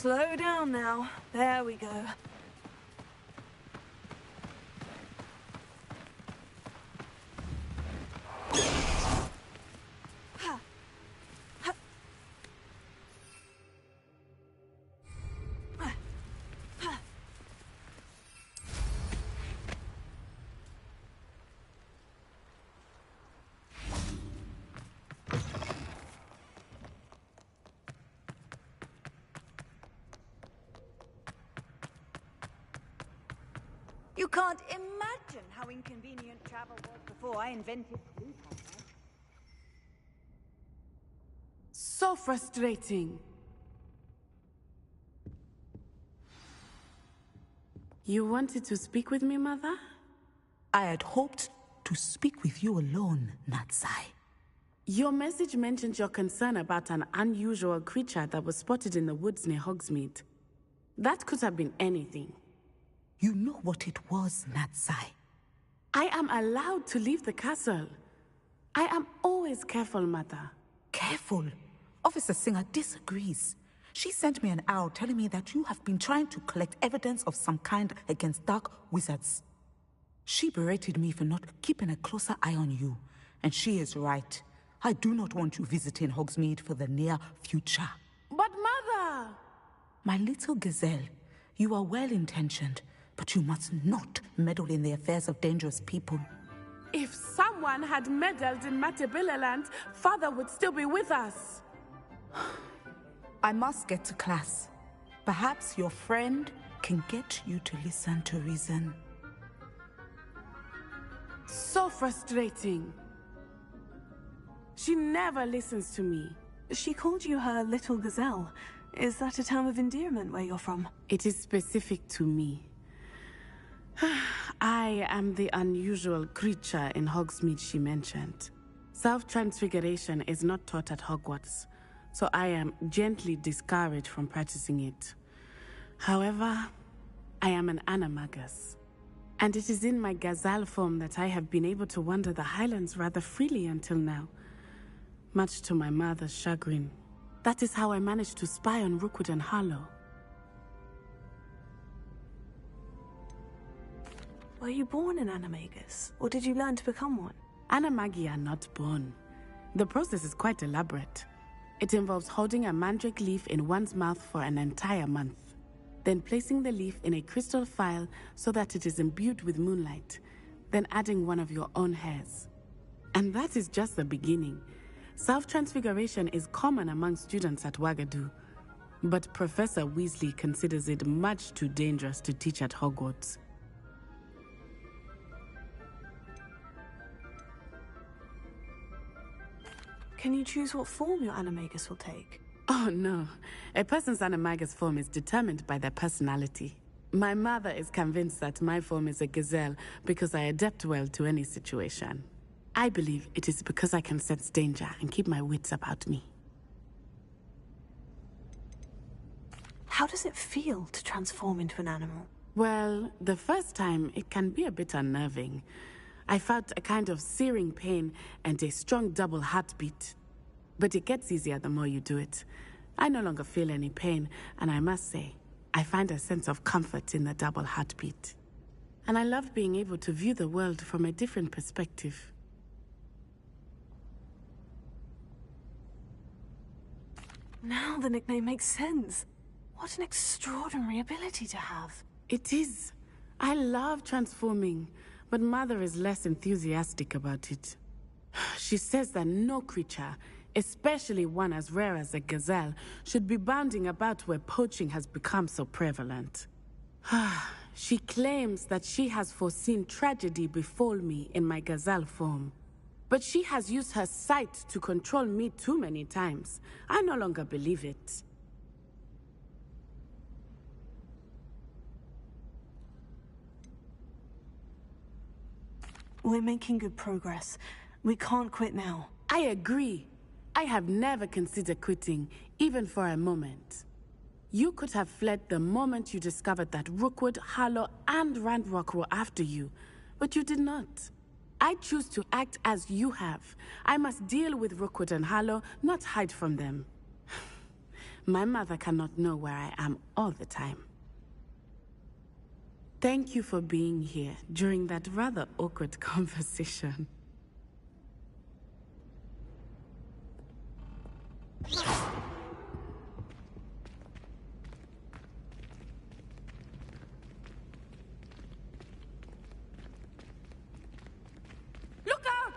Slow down now. There we go. You can't imagine how inconvenient travel was before I invented sleep. So frustrating. You wanted to speak with me, Mother? I had hoped to speak with you alone, Natsai. Your message mentioned your concern about an unusual creature that was spotted in the woods near Hogsmeade. That could have been anything. You know what it was, Natsai. I am allowed to leave the castle. I am always careful, Mother. Careful? Officer Singer disagrees. She sent me an owl telling me that you have been trying to collect evidence of some kind against dark wizards. She berated me for not keeping a closer eye on you, and she is right. I do not want you visiting Hogsmeade for the near future. But Mother! My little gazelle, you are well-intentioned, but you must not meddle in the affairs of dangerous people. If someone had meddled in Matabeleland, Father would still be with us. I must get to class. Perhaps your friend can get you to listen to reason. So frustrating. She never listens to me. She called you her little gazelle. Is that a term of endearment where you're from? It is specific to me. I am the unusual creature in Hogsmeade she mentioned. Self-transfiguration is not taught at Hogwarts, so I am gently discouraged from practicing it. However, I am an animagus, and it is in my gazelle form that I have been able to wander the Highlands rather freely until now, much to my mother's chagrin. That is how I managed to spy on Rookwood and Harlow. Were you born an animagus, or did you learn to become one? Animagi are not born. The process is quite elaborate. It involves holding a mandrake leaf in one's mouth for an entire month, then placing the leaf in a crystal phial so that it is imbued with moonlight, then adding one of your own hairs. And that is just the beginning. Self-transfiguration is common among students at Wagadu, but Professor Weasley considers it much too dangerous to teach at Hogwarts. Can you choose what form your animagus will take? Oh no, a person's animagus form is determined by their personality. My mother is convinced that my form is a gazelle because I adapt well to any situation. I believe it is because I can sense danger and keep my wits about me. How does it feel to transform into an animal? Well, the first time it can be a bit unnerving. I felt a kind of searing pain and a strong double heartbeat. But it gets easier the more you do it. I no longer feel any pain, and I must say, I find a sense of comfort in the double heartbeat. And I love being able to view the world from a different perspective. Now the nickname makes sense. What an extraordinary ability to have. It is. I love transforming, but Mother is less enthusiastic about it. She says that no creature, especially one as rare as a gazelle, should be bounding about where poaching has become so prevalent. She claims that she has foreseen tragedy befall me in my gazelle form. But she has used her sight to control me too many times. I no longer believe it. We're making good progress. We can't quit now. I agree. I have never considered quitting, even for a moment. You could have fled the moment you discovered that Rookwood, Harlow, and Randrock were after you, but you did not. I choose to act as you have. I must deal with Rookwood and Harlow, not hide from them. My mother cannot know where I am all the time. Thank you for being here during that rather awkward conversation. Look out!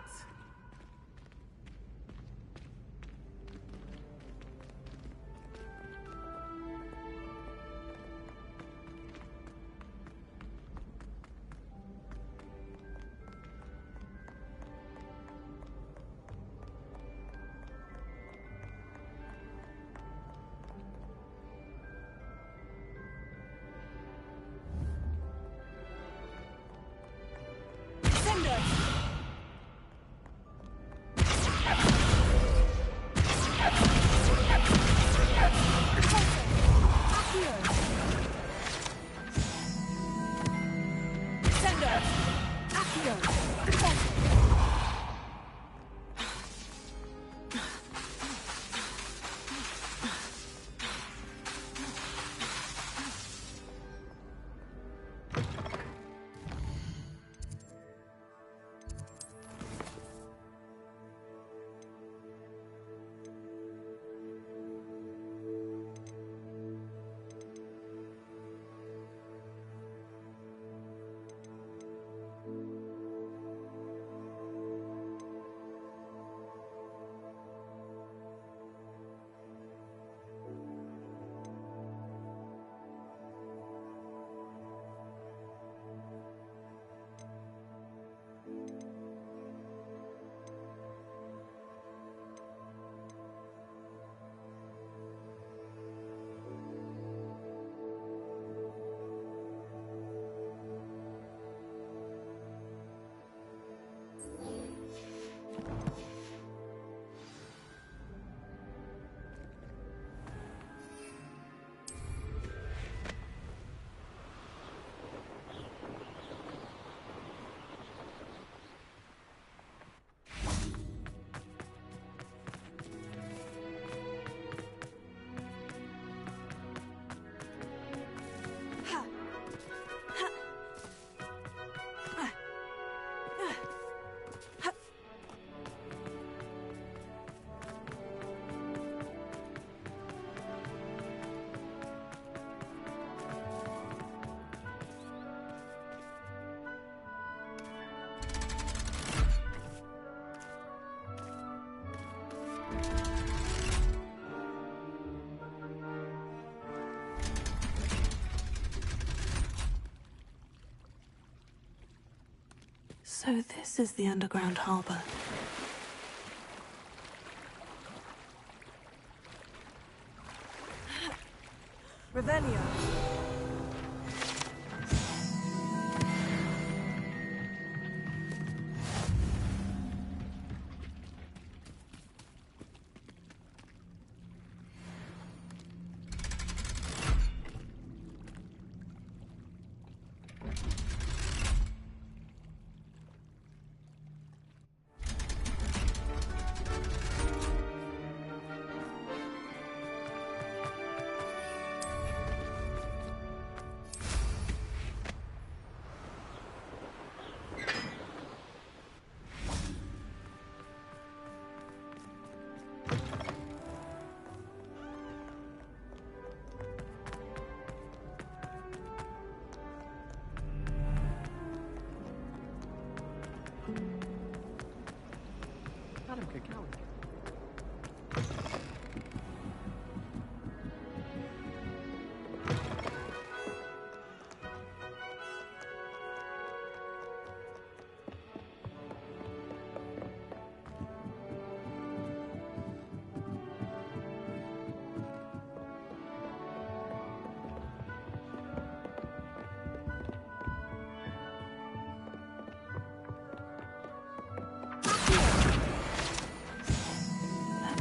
So this is the underground harbor. Revelio.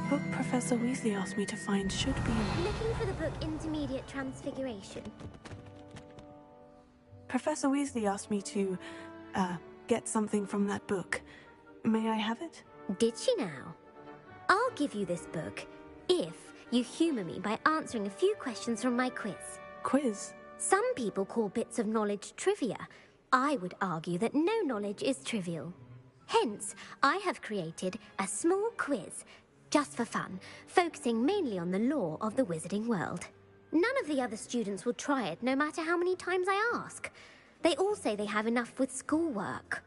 Book Professor Weasley asked me to find should be Looking for the book Intermediate Transfiguration. Professor Weasley asked me to, get something from that book. May I have it? Did she now? I'll give you this book if you humour me by answering a few questions from my quiz. Quiz? Some people call bits of knowledge trivia. I would argue that no knowledge is trivial. Hence, I have created a small quiz, just for fun, focusing mainly on the lore of the wizarding world. None of the other students will try it, no matter how many times I ask. They all say they have enough with schoolwork.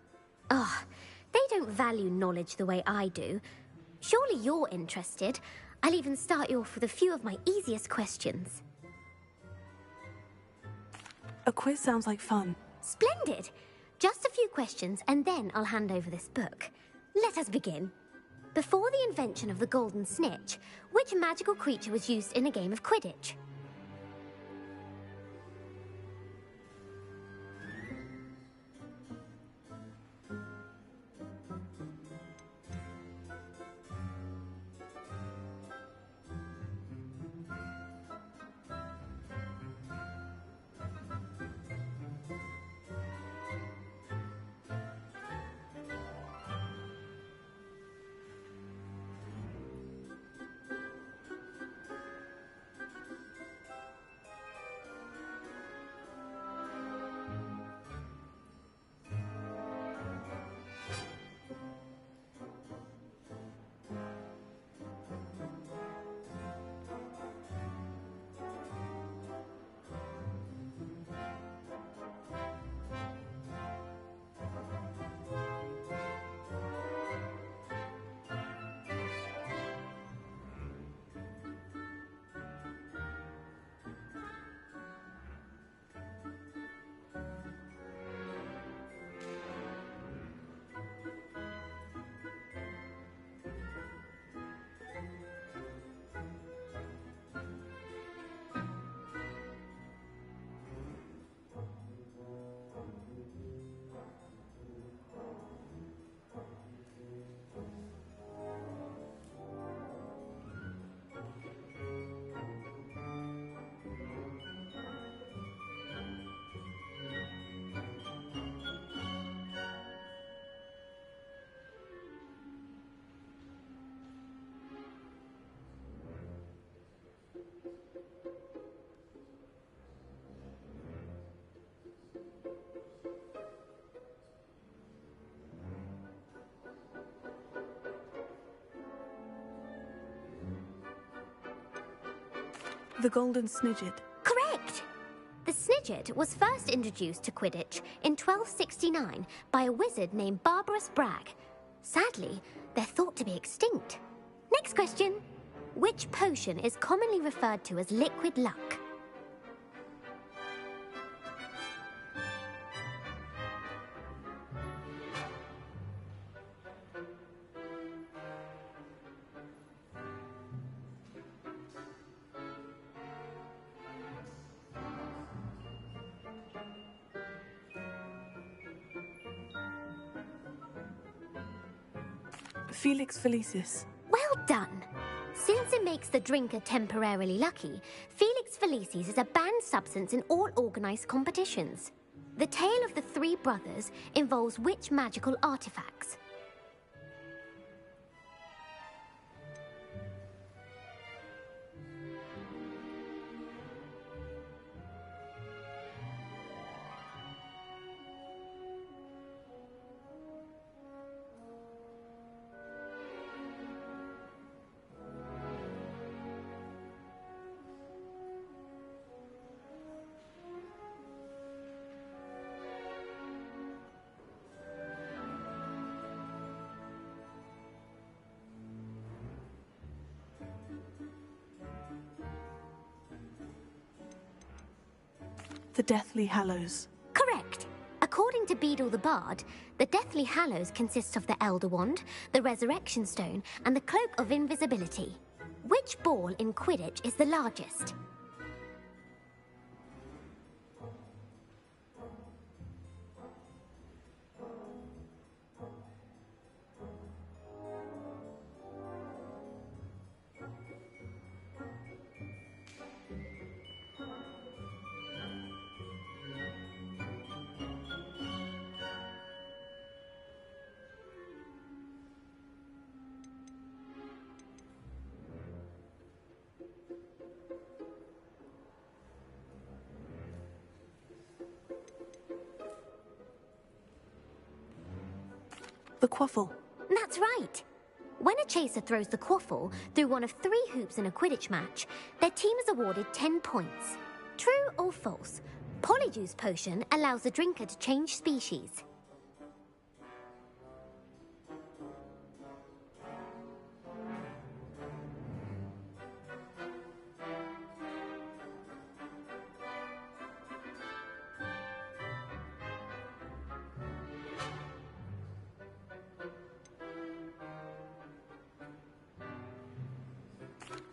Ugh, they don't value knowledge the way I do. Surely you're interested. I'll even start you off with a few of my easiest questions. A quiz sounds like fun. Splendid! Just a few questions, and then I'll hand over this book. Let us begin. Before the invention of the golden snitch, which magical creature was used in a game of Quidditch? The golden snidget. Correct! The snidget was first introduced to Quidditch in 1269 by a wizard named Barbarous Bragg. Sadly, they're thought to be extinct. Next question. Which potion is commonly referred to as liquid luck? Felix Felicis. Well done! Since it makes the drinker temporarily lucky, Felix Felicis is a banned substance in all organised competitions. The tale of the three brothers involves which magical artifacts? The Deathly Hallows. Correct. According to Beadle the Bard, the Deathly Hallows consists of the Elder Wand, the Resurrection Stone, and the Cloak of Invisibility. Which ball in Quidditch is the largest? The quaffle. That's right. When a chaser throws the quaffle through one of 3 hoops in a Quidditch match, their team is awarded 10 points. True or false? Polyjuice potion allows the drinker to change species.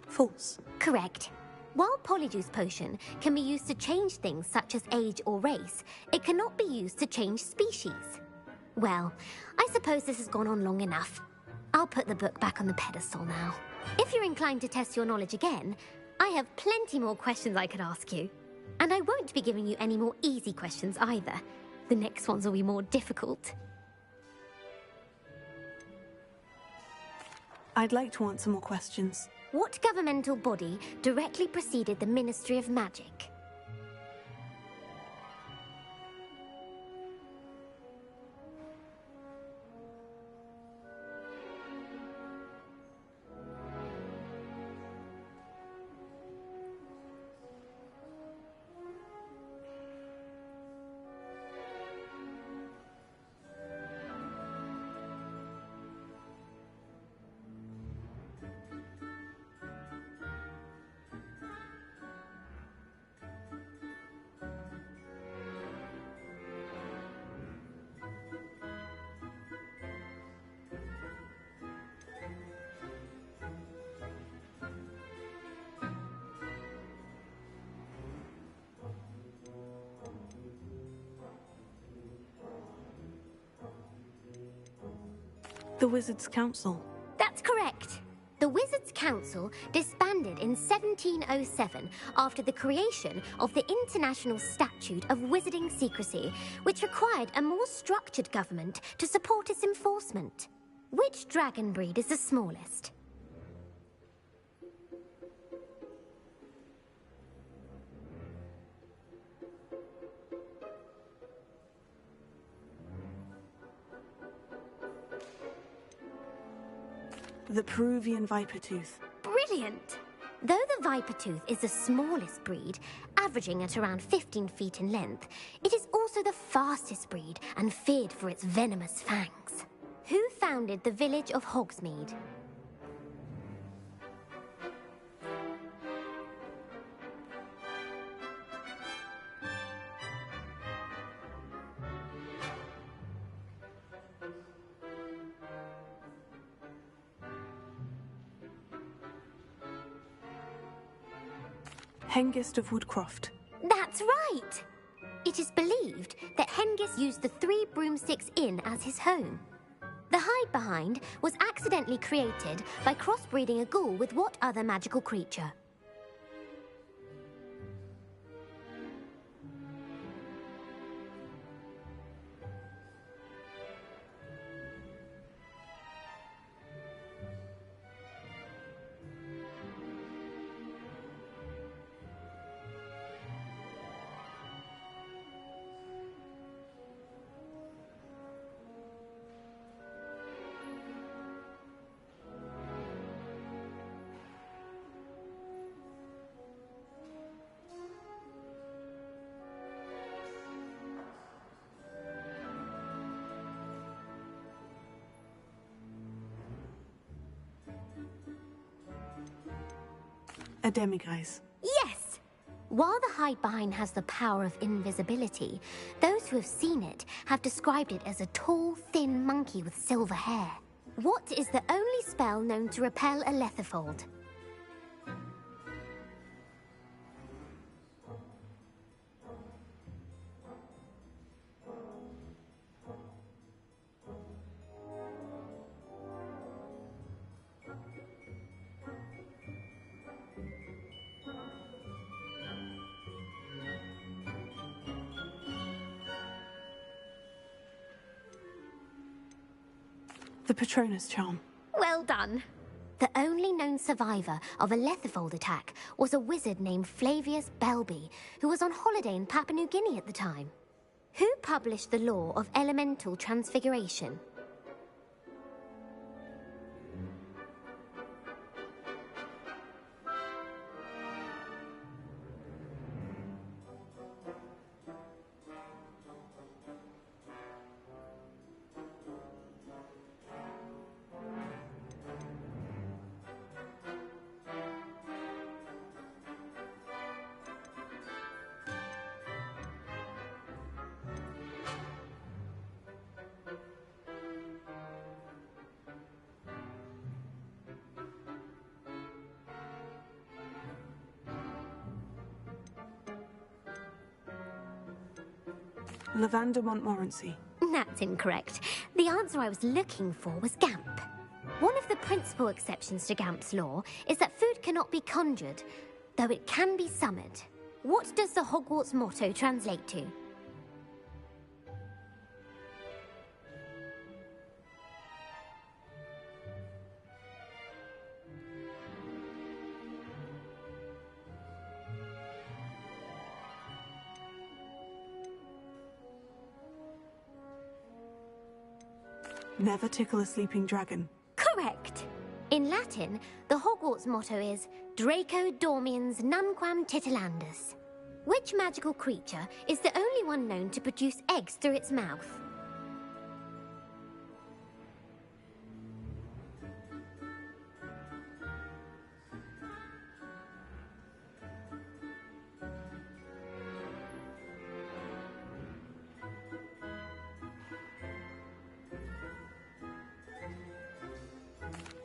False. Correct. While Polyjuice potion can be used to change things such as age or race, it cannot be used to change species. Well, I suppose this has gone on long enough. I'll put the book back on the pedestal now. If you're inclined to test your knowledge again, I have plenty more questions I could ask you. And I won't be giving you any more easy questions either. The next ones will be more difficult. I'd like to answer more questions. What governmental body directly preceded the Ministry of Magic? The Wizards' Council. That's correct. The Wizards' Council disbanded in 1707 after the creation of the International Statute of Wizarding Secrecy, which required a more structured government to support its enforcement. Which dragon breed is the smallest? The Peruvian Vipertooth. Brilliant! Though the Vipertooth is the smallest breed, averaging at around 15 feet in length, it is also the fastest breed and feared for its venomous fangs. Who founded the village of Hogsmeade? Hengist of Woodcroft. That's right! It is believed that Hengist used the 3 Broomsticks Inn as his home. The hide-behind was accidentally created by crossbreeding a ghoul with what other magical creature? A demiguise. Yes! While the hide-behind has the power of invisibility, those who have seen it have described it as a tall, thin monkey with silver hair. What is the only spell known to repel a lethifold? The Patronus charm. Well done. The only known survivor of a lethifold attack was a wizard named Flavius Belby, who was on holiday in Papua New Guinea at the time. Who published the law of elemental transfiguration? Lavender Montmorency. That's incorrect. The answer I was looking for was Gamp. One of the principal exceptions to Gamp's law is that food cannot be conjured, though it can be summoned. What does the Hogwarts motto translate to? Never tickle a sleeping dragon. Correct. In Latin, the Hogwarts motto is Draco Dormiens Nunquam Titilandus. Which magical creature is the only one known to produce eggs through its mouth?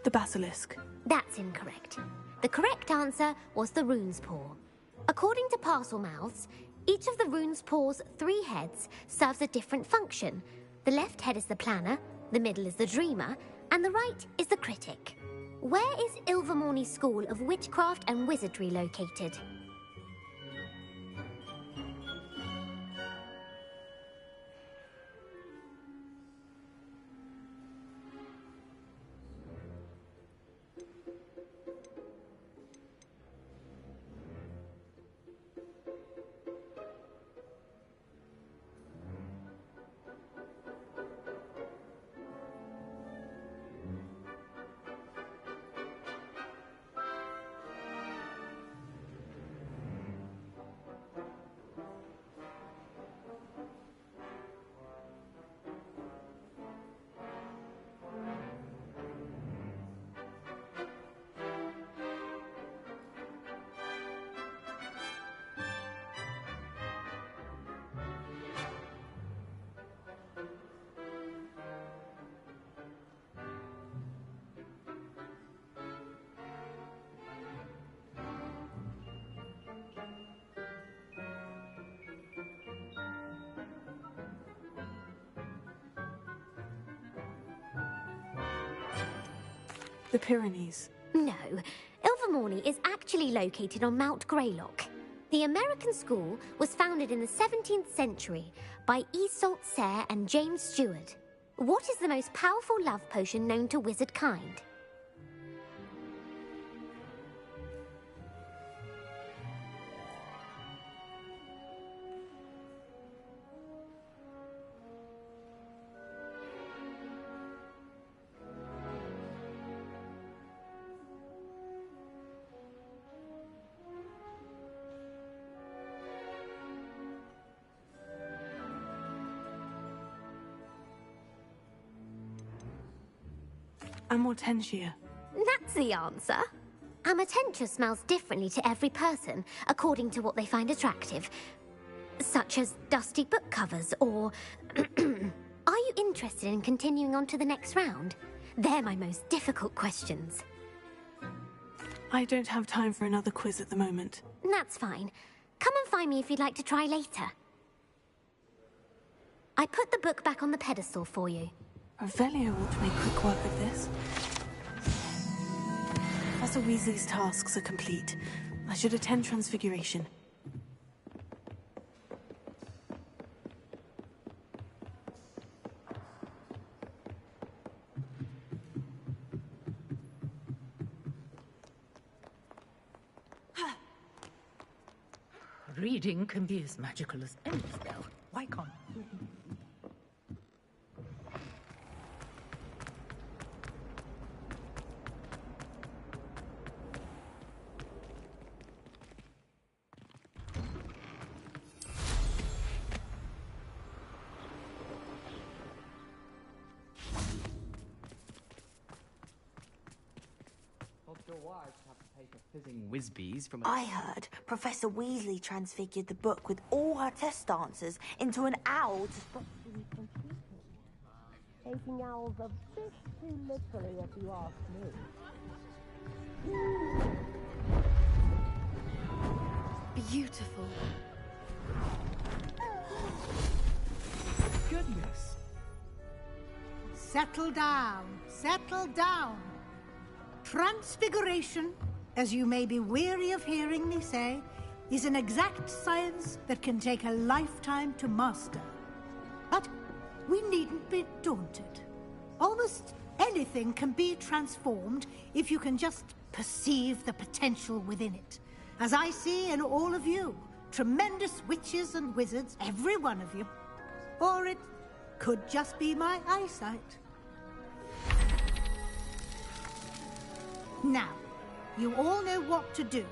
The basilisk. That's incorrect. The correct answer was the rune's paw. According to Parselmouths, each of the rune's paw's 3 heads serves a different function. The left head is the planner, the middle is the dreamer, and the right is the critic. Where is Ilvermorny's School of Witchcraft and Wizardry located? The Pyrenees. No, Ilvermorny is actually located on Mount Greylock. The American school was founded in the 17th century by Iseult Sayre and James Stewart. What is the most powerful love potion known to wizard kind? Amortentia. That's the answer. Amortentia smells differently to every person, according to what they find attractive. Such as dusty book covers, or... Are you interested in continuing on to the next round? They're my most difficult questions. I don't have time for another quiz at the moment. That's fine. Come and find me if you'd like to try later. I put the book back on the pedestal for you. Revelio ought to make quick work of this. Professor Weasley's tasks are complete. I should attend Transfiguration. Reading can be as magical as any spell. Why can't you? Whizbees from I heard Professor Weasley transfigured the book with all her test answers into an owl to stop being confused. Taking owls a bit too literally, if you ask me. Beautiful. settle down. Settle down. Transfiguration, as you may be weary of hearing me say, is an exact science that can take a lifetime to master. But we needn't be daunted. Almost anything can be transformed if you can just perceive the potential within it. As I see in all of you, tremendous witches and wizards, every one of you. Or it could just be my eyesight. Now, you all know what to do.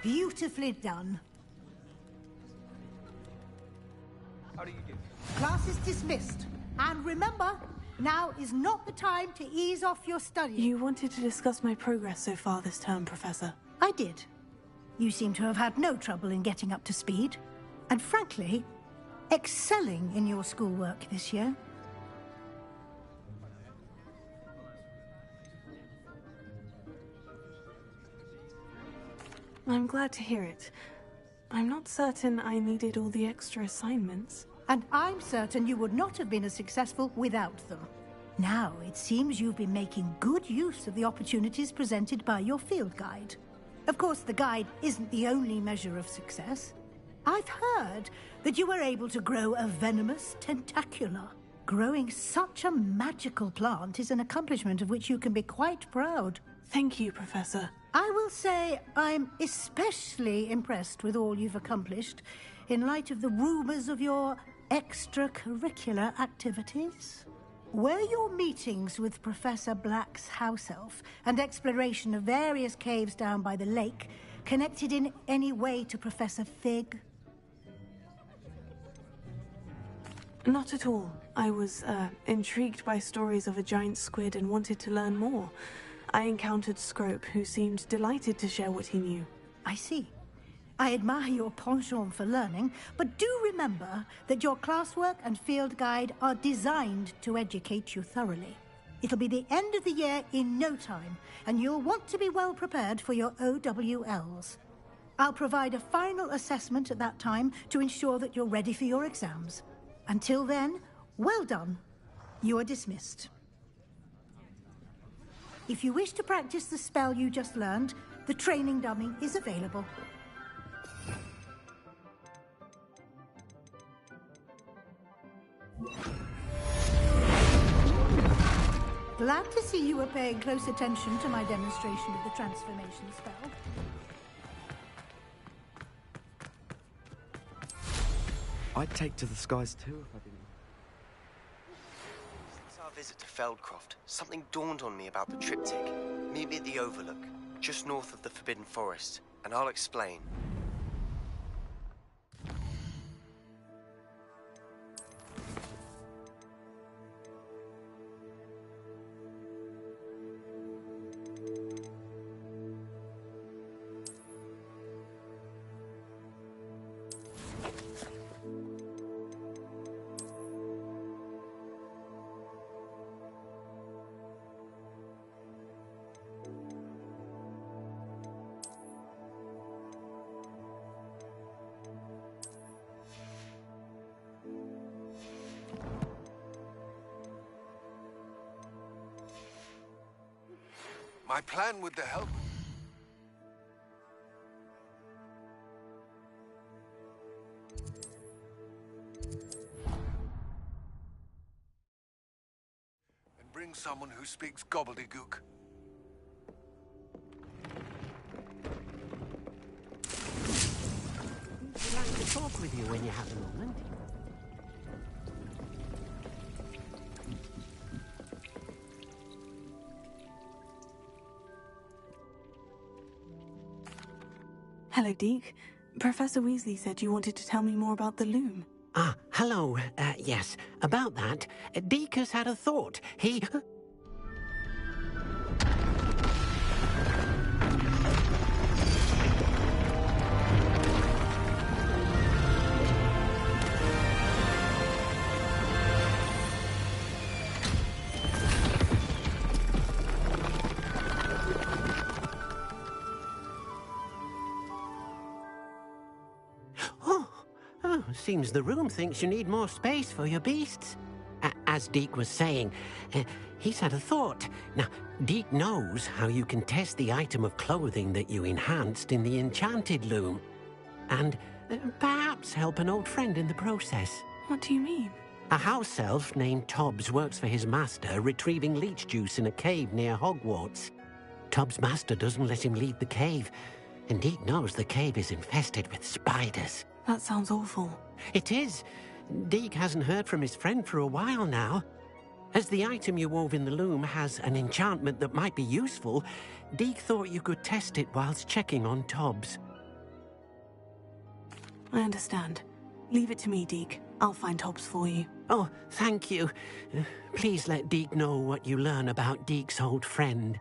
Beautifully done. How do you do? Class is dismissed. And remember, now is not the time to ease off your studying. You wanted to discuss my progress so far this term, Professor. I did. You seem to have had no trouble in getting up to speed. And frankly, excelling in your schoolwork this year. I'm glad to hear it. I'm not certain I needed all the extra assignments. And I'm certain you would not have been as successful without them. Now, it seems you've been making good use of the opportunities presented by your field guide. Of course, the guide isn't the only measure of success. I've heard that you were able to grow a venomous tentacula. Growing such a magical plant is an accomplishment of which you can be quite proud. Thank you, Professor. I will say I'm especially impressed with all you've accomplished in light of the rumors of your extracurricular activities. Were your meetings with Professor Black's house elf and exploration of various caves down by the lake connected in any way to Professor Fig? Not at all. I was intrigued by stories of a giant squid and wanted to learn more. I encountered Scrope, who seemed delighted to share what he knew. I see. I admire your penchant for learning, but do remember that your classwork and field guide are designed to educate you thoroughly. It'll be the end of the year in no time, and you'll want to be well prepared for your OWLs. I'll provide a final assessment at that time to ensure that you're ready for your exams. Until then, well done. You are dismissed. If you wish to practice the spell you just learned, the training dummy is available. Glad to see you were paying close attention to my demonstration of the transformation spell. I'd take to the skies too if I didn't. Since our visit to Feldcroft, something dawned on me about the triptych. Meet me at the Overlook, just north of the Forbidden Forest, and I'll explain. My plan with the help... And bring someone who speaks gobbledygook. I'd like to talk with you when you have a moment. Hello, Deke. Professor Weasley said you wanted to tell me more about the loom. Ah, hello. Yes, about that, Deke has had a thought. He... Oh, seems the room thinks you need more space for your beasts. As Deke was saying, he's had a thought. Now, Deke knows how you can test the item of clothing that you enhanced in the enchanted loom. And perhaps help an old friend in the process. What do you mean? A house elf named Tobbs works for his master, retrieving leech juice in a cave near Hogwarts. Tobbs' master doesn't let him leave the cave, and Deke knows the cave is infested with spiders. That sounds awful. It is. Deke hasn't heard from his friend for a while now. As the item you wove in the loom has an enchantment that might be useful, Deke thought you could test it whilst checking on Tobbs. I understand. Leave it to me, Deke. I'll find Tobbs for you. Oh, thank you. Please let Deke know what you learn about Deke's old friend.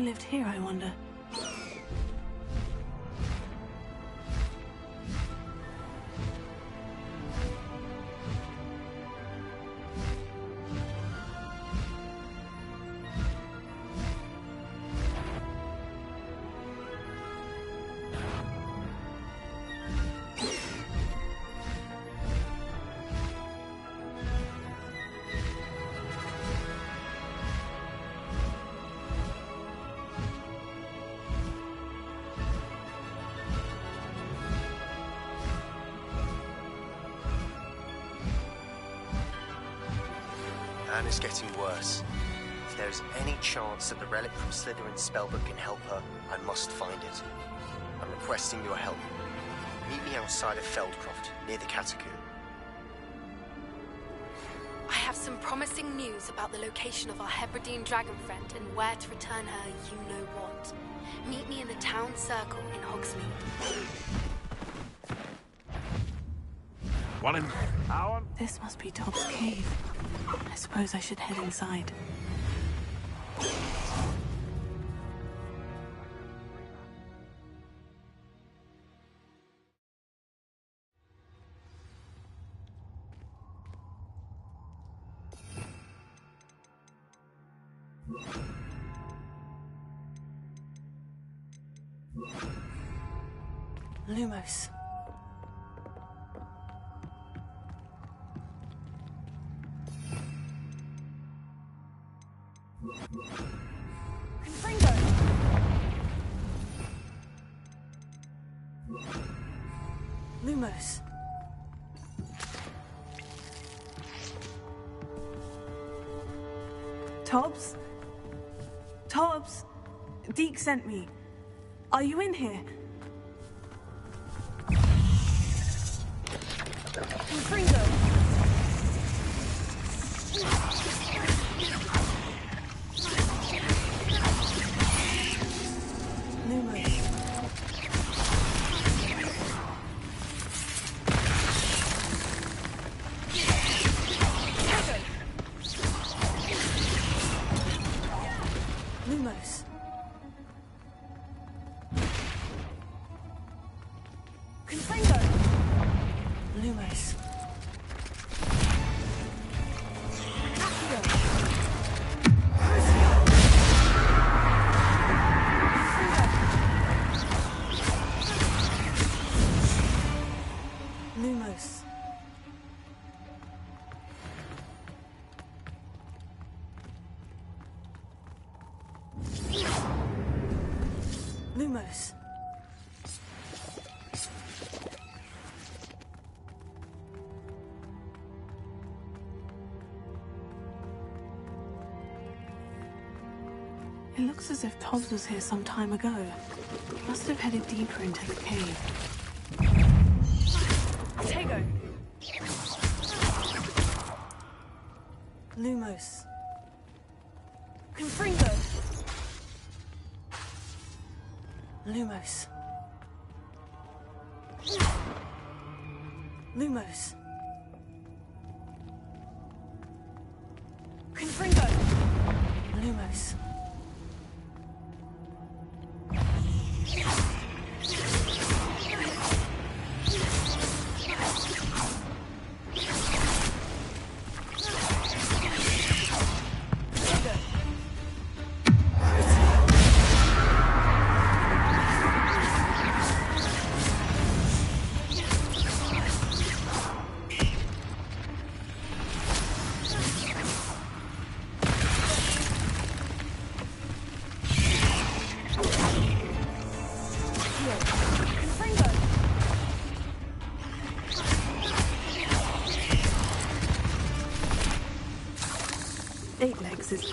lived here, I wonder? Anna's getting worse. If there is any chance that the relic from Slytherin's spellbook can help her, I must find it. I'm requesting your help. Meet me outside of Feldcroft, near the Catacomb. I have some promising news about the location of our Hebridean dragon friend and where to return her you-know-what. Meet me in the town circle in Hogsmeade. Want him? This must be Tobbs' cave. I suppose I should head inside. Lumos. Lumos. Tobbs? Tobbs? Deke sent me. Are you in here? Fringo! Lumos. Lumos. Confringo! Lumos. Lumos. Lumos. It looks as if Tobbs was here some time ago. He must have headed deeper into the cave. Tego! Lumos. Confringo! Lumos. Lumos. Confringo! Lumos. Eight legs is...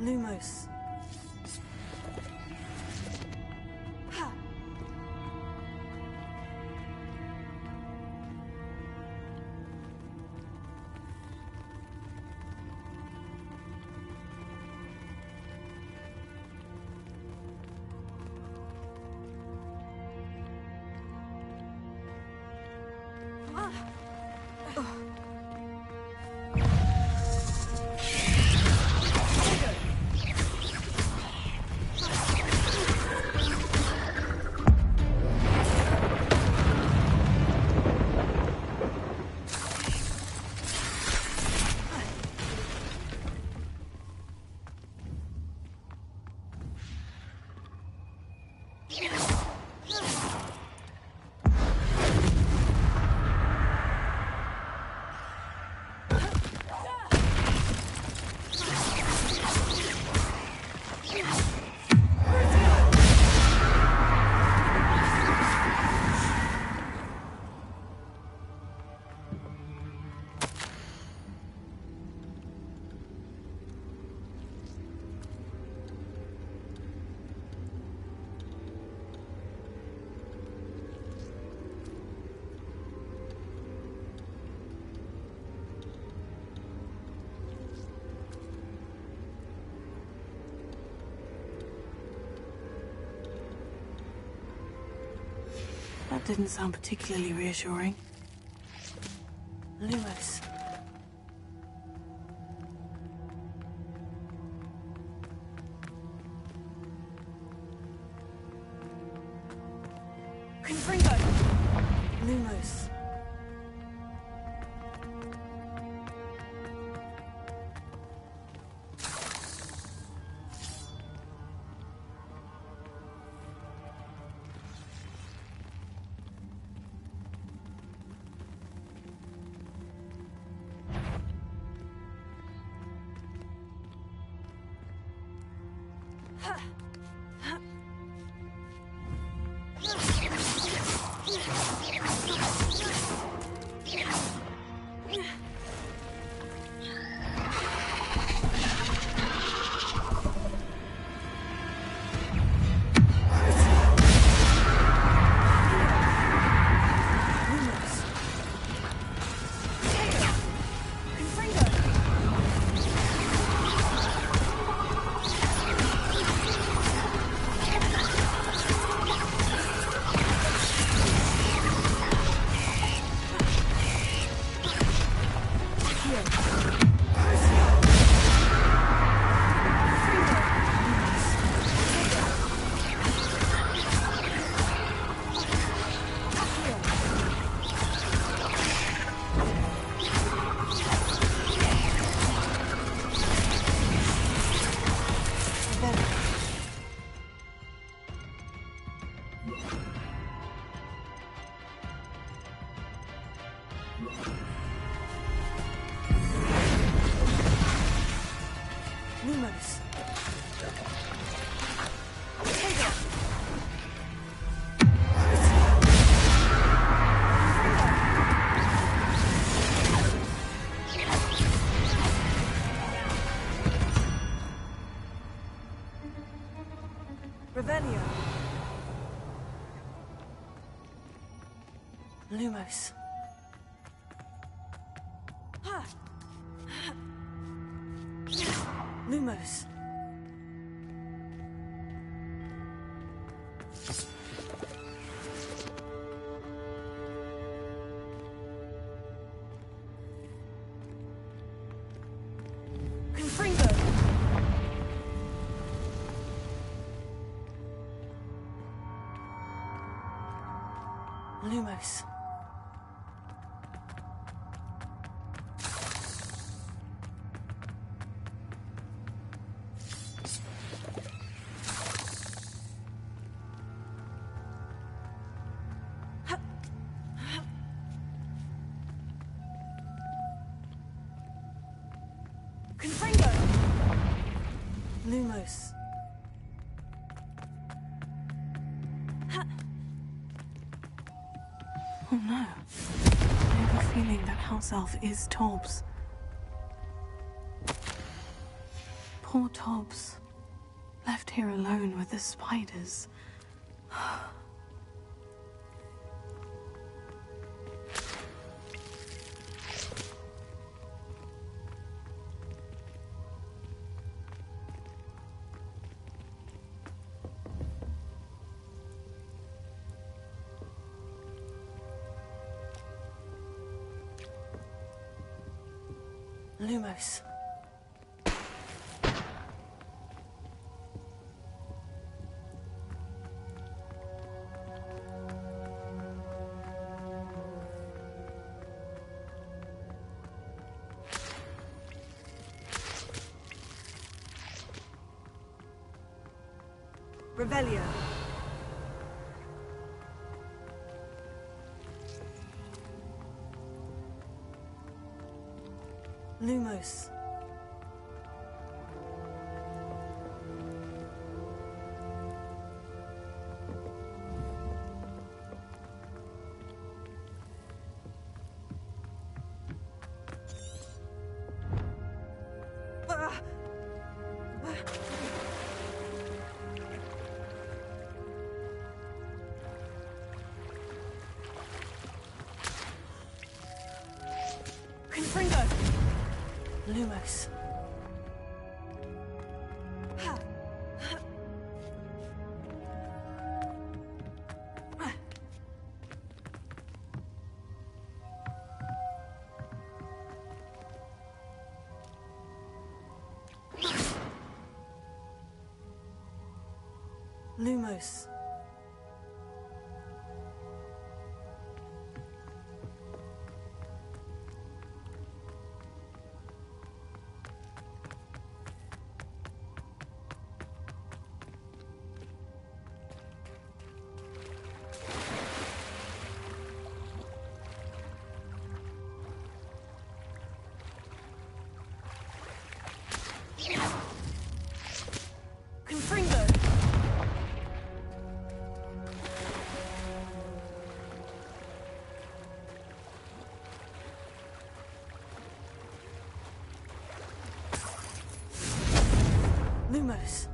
Lumos. That didn't sound particularly reassuring. Lumos. Confringo! Lumos. Lumos. Revelio. Lumos. Lumos. Confringo. Lumos. Confringo. Lumos. Oh no. I have a feeling that house elf is Tobbs. Poor Tobbs. Left here alone with the spiders. Lumos. Revelio. Lumos. Confringo. Lumos. Lumos. Confringo. Lumos.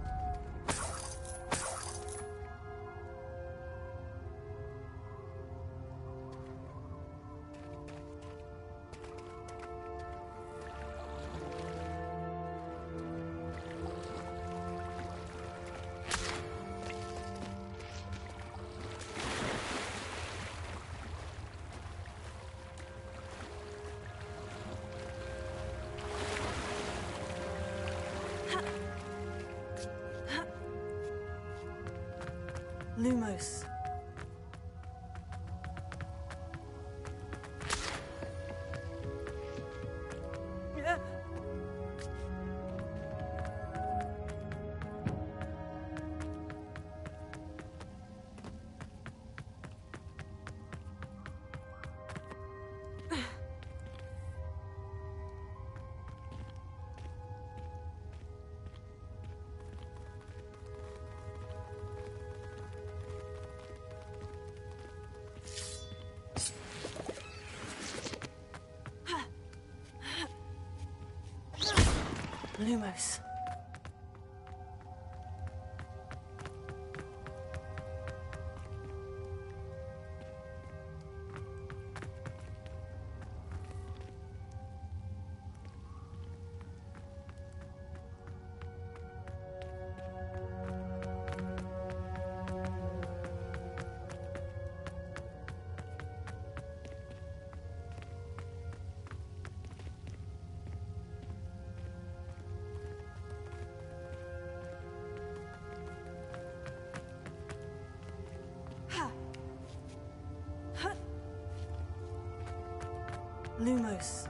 Lumos. Lumos. Lumos.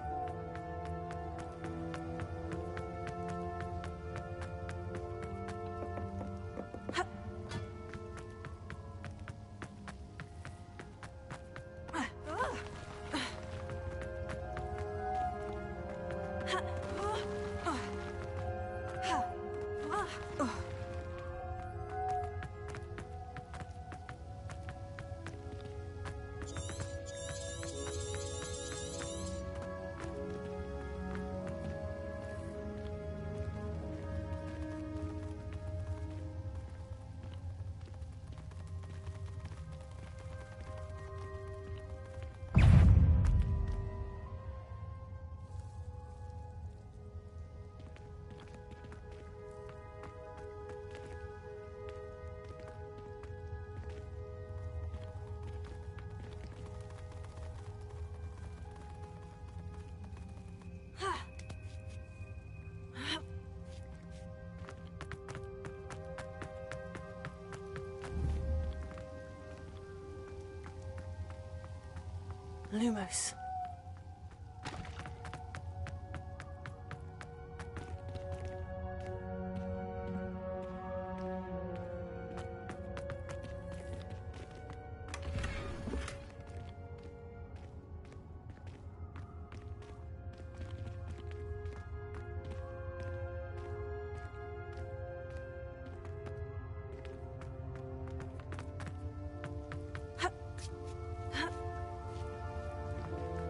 Lumos.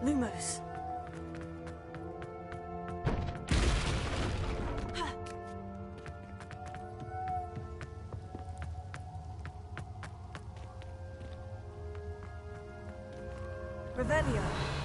Lumos. Revelio.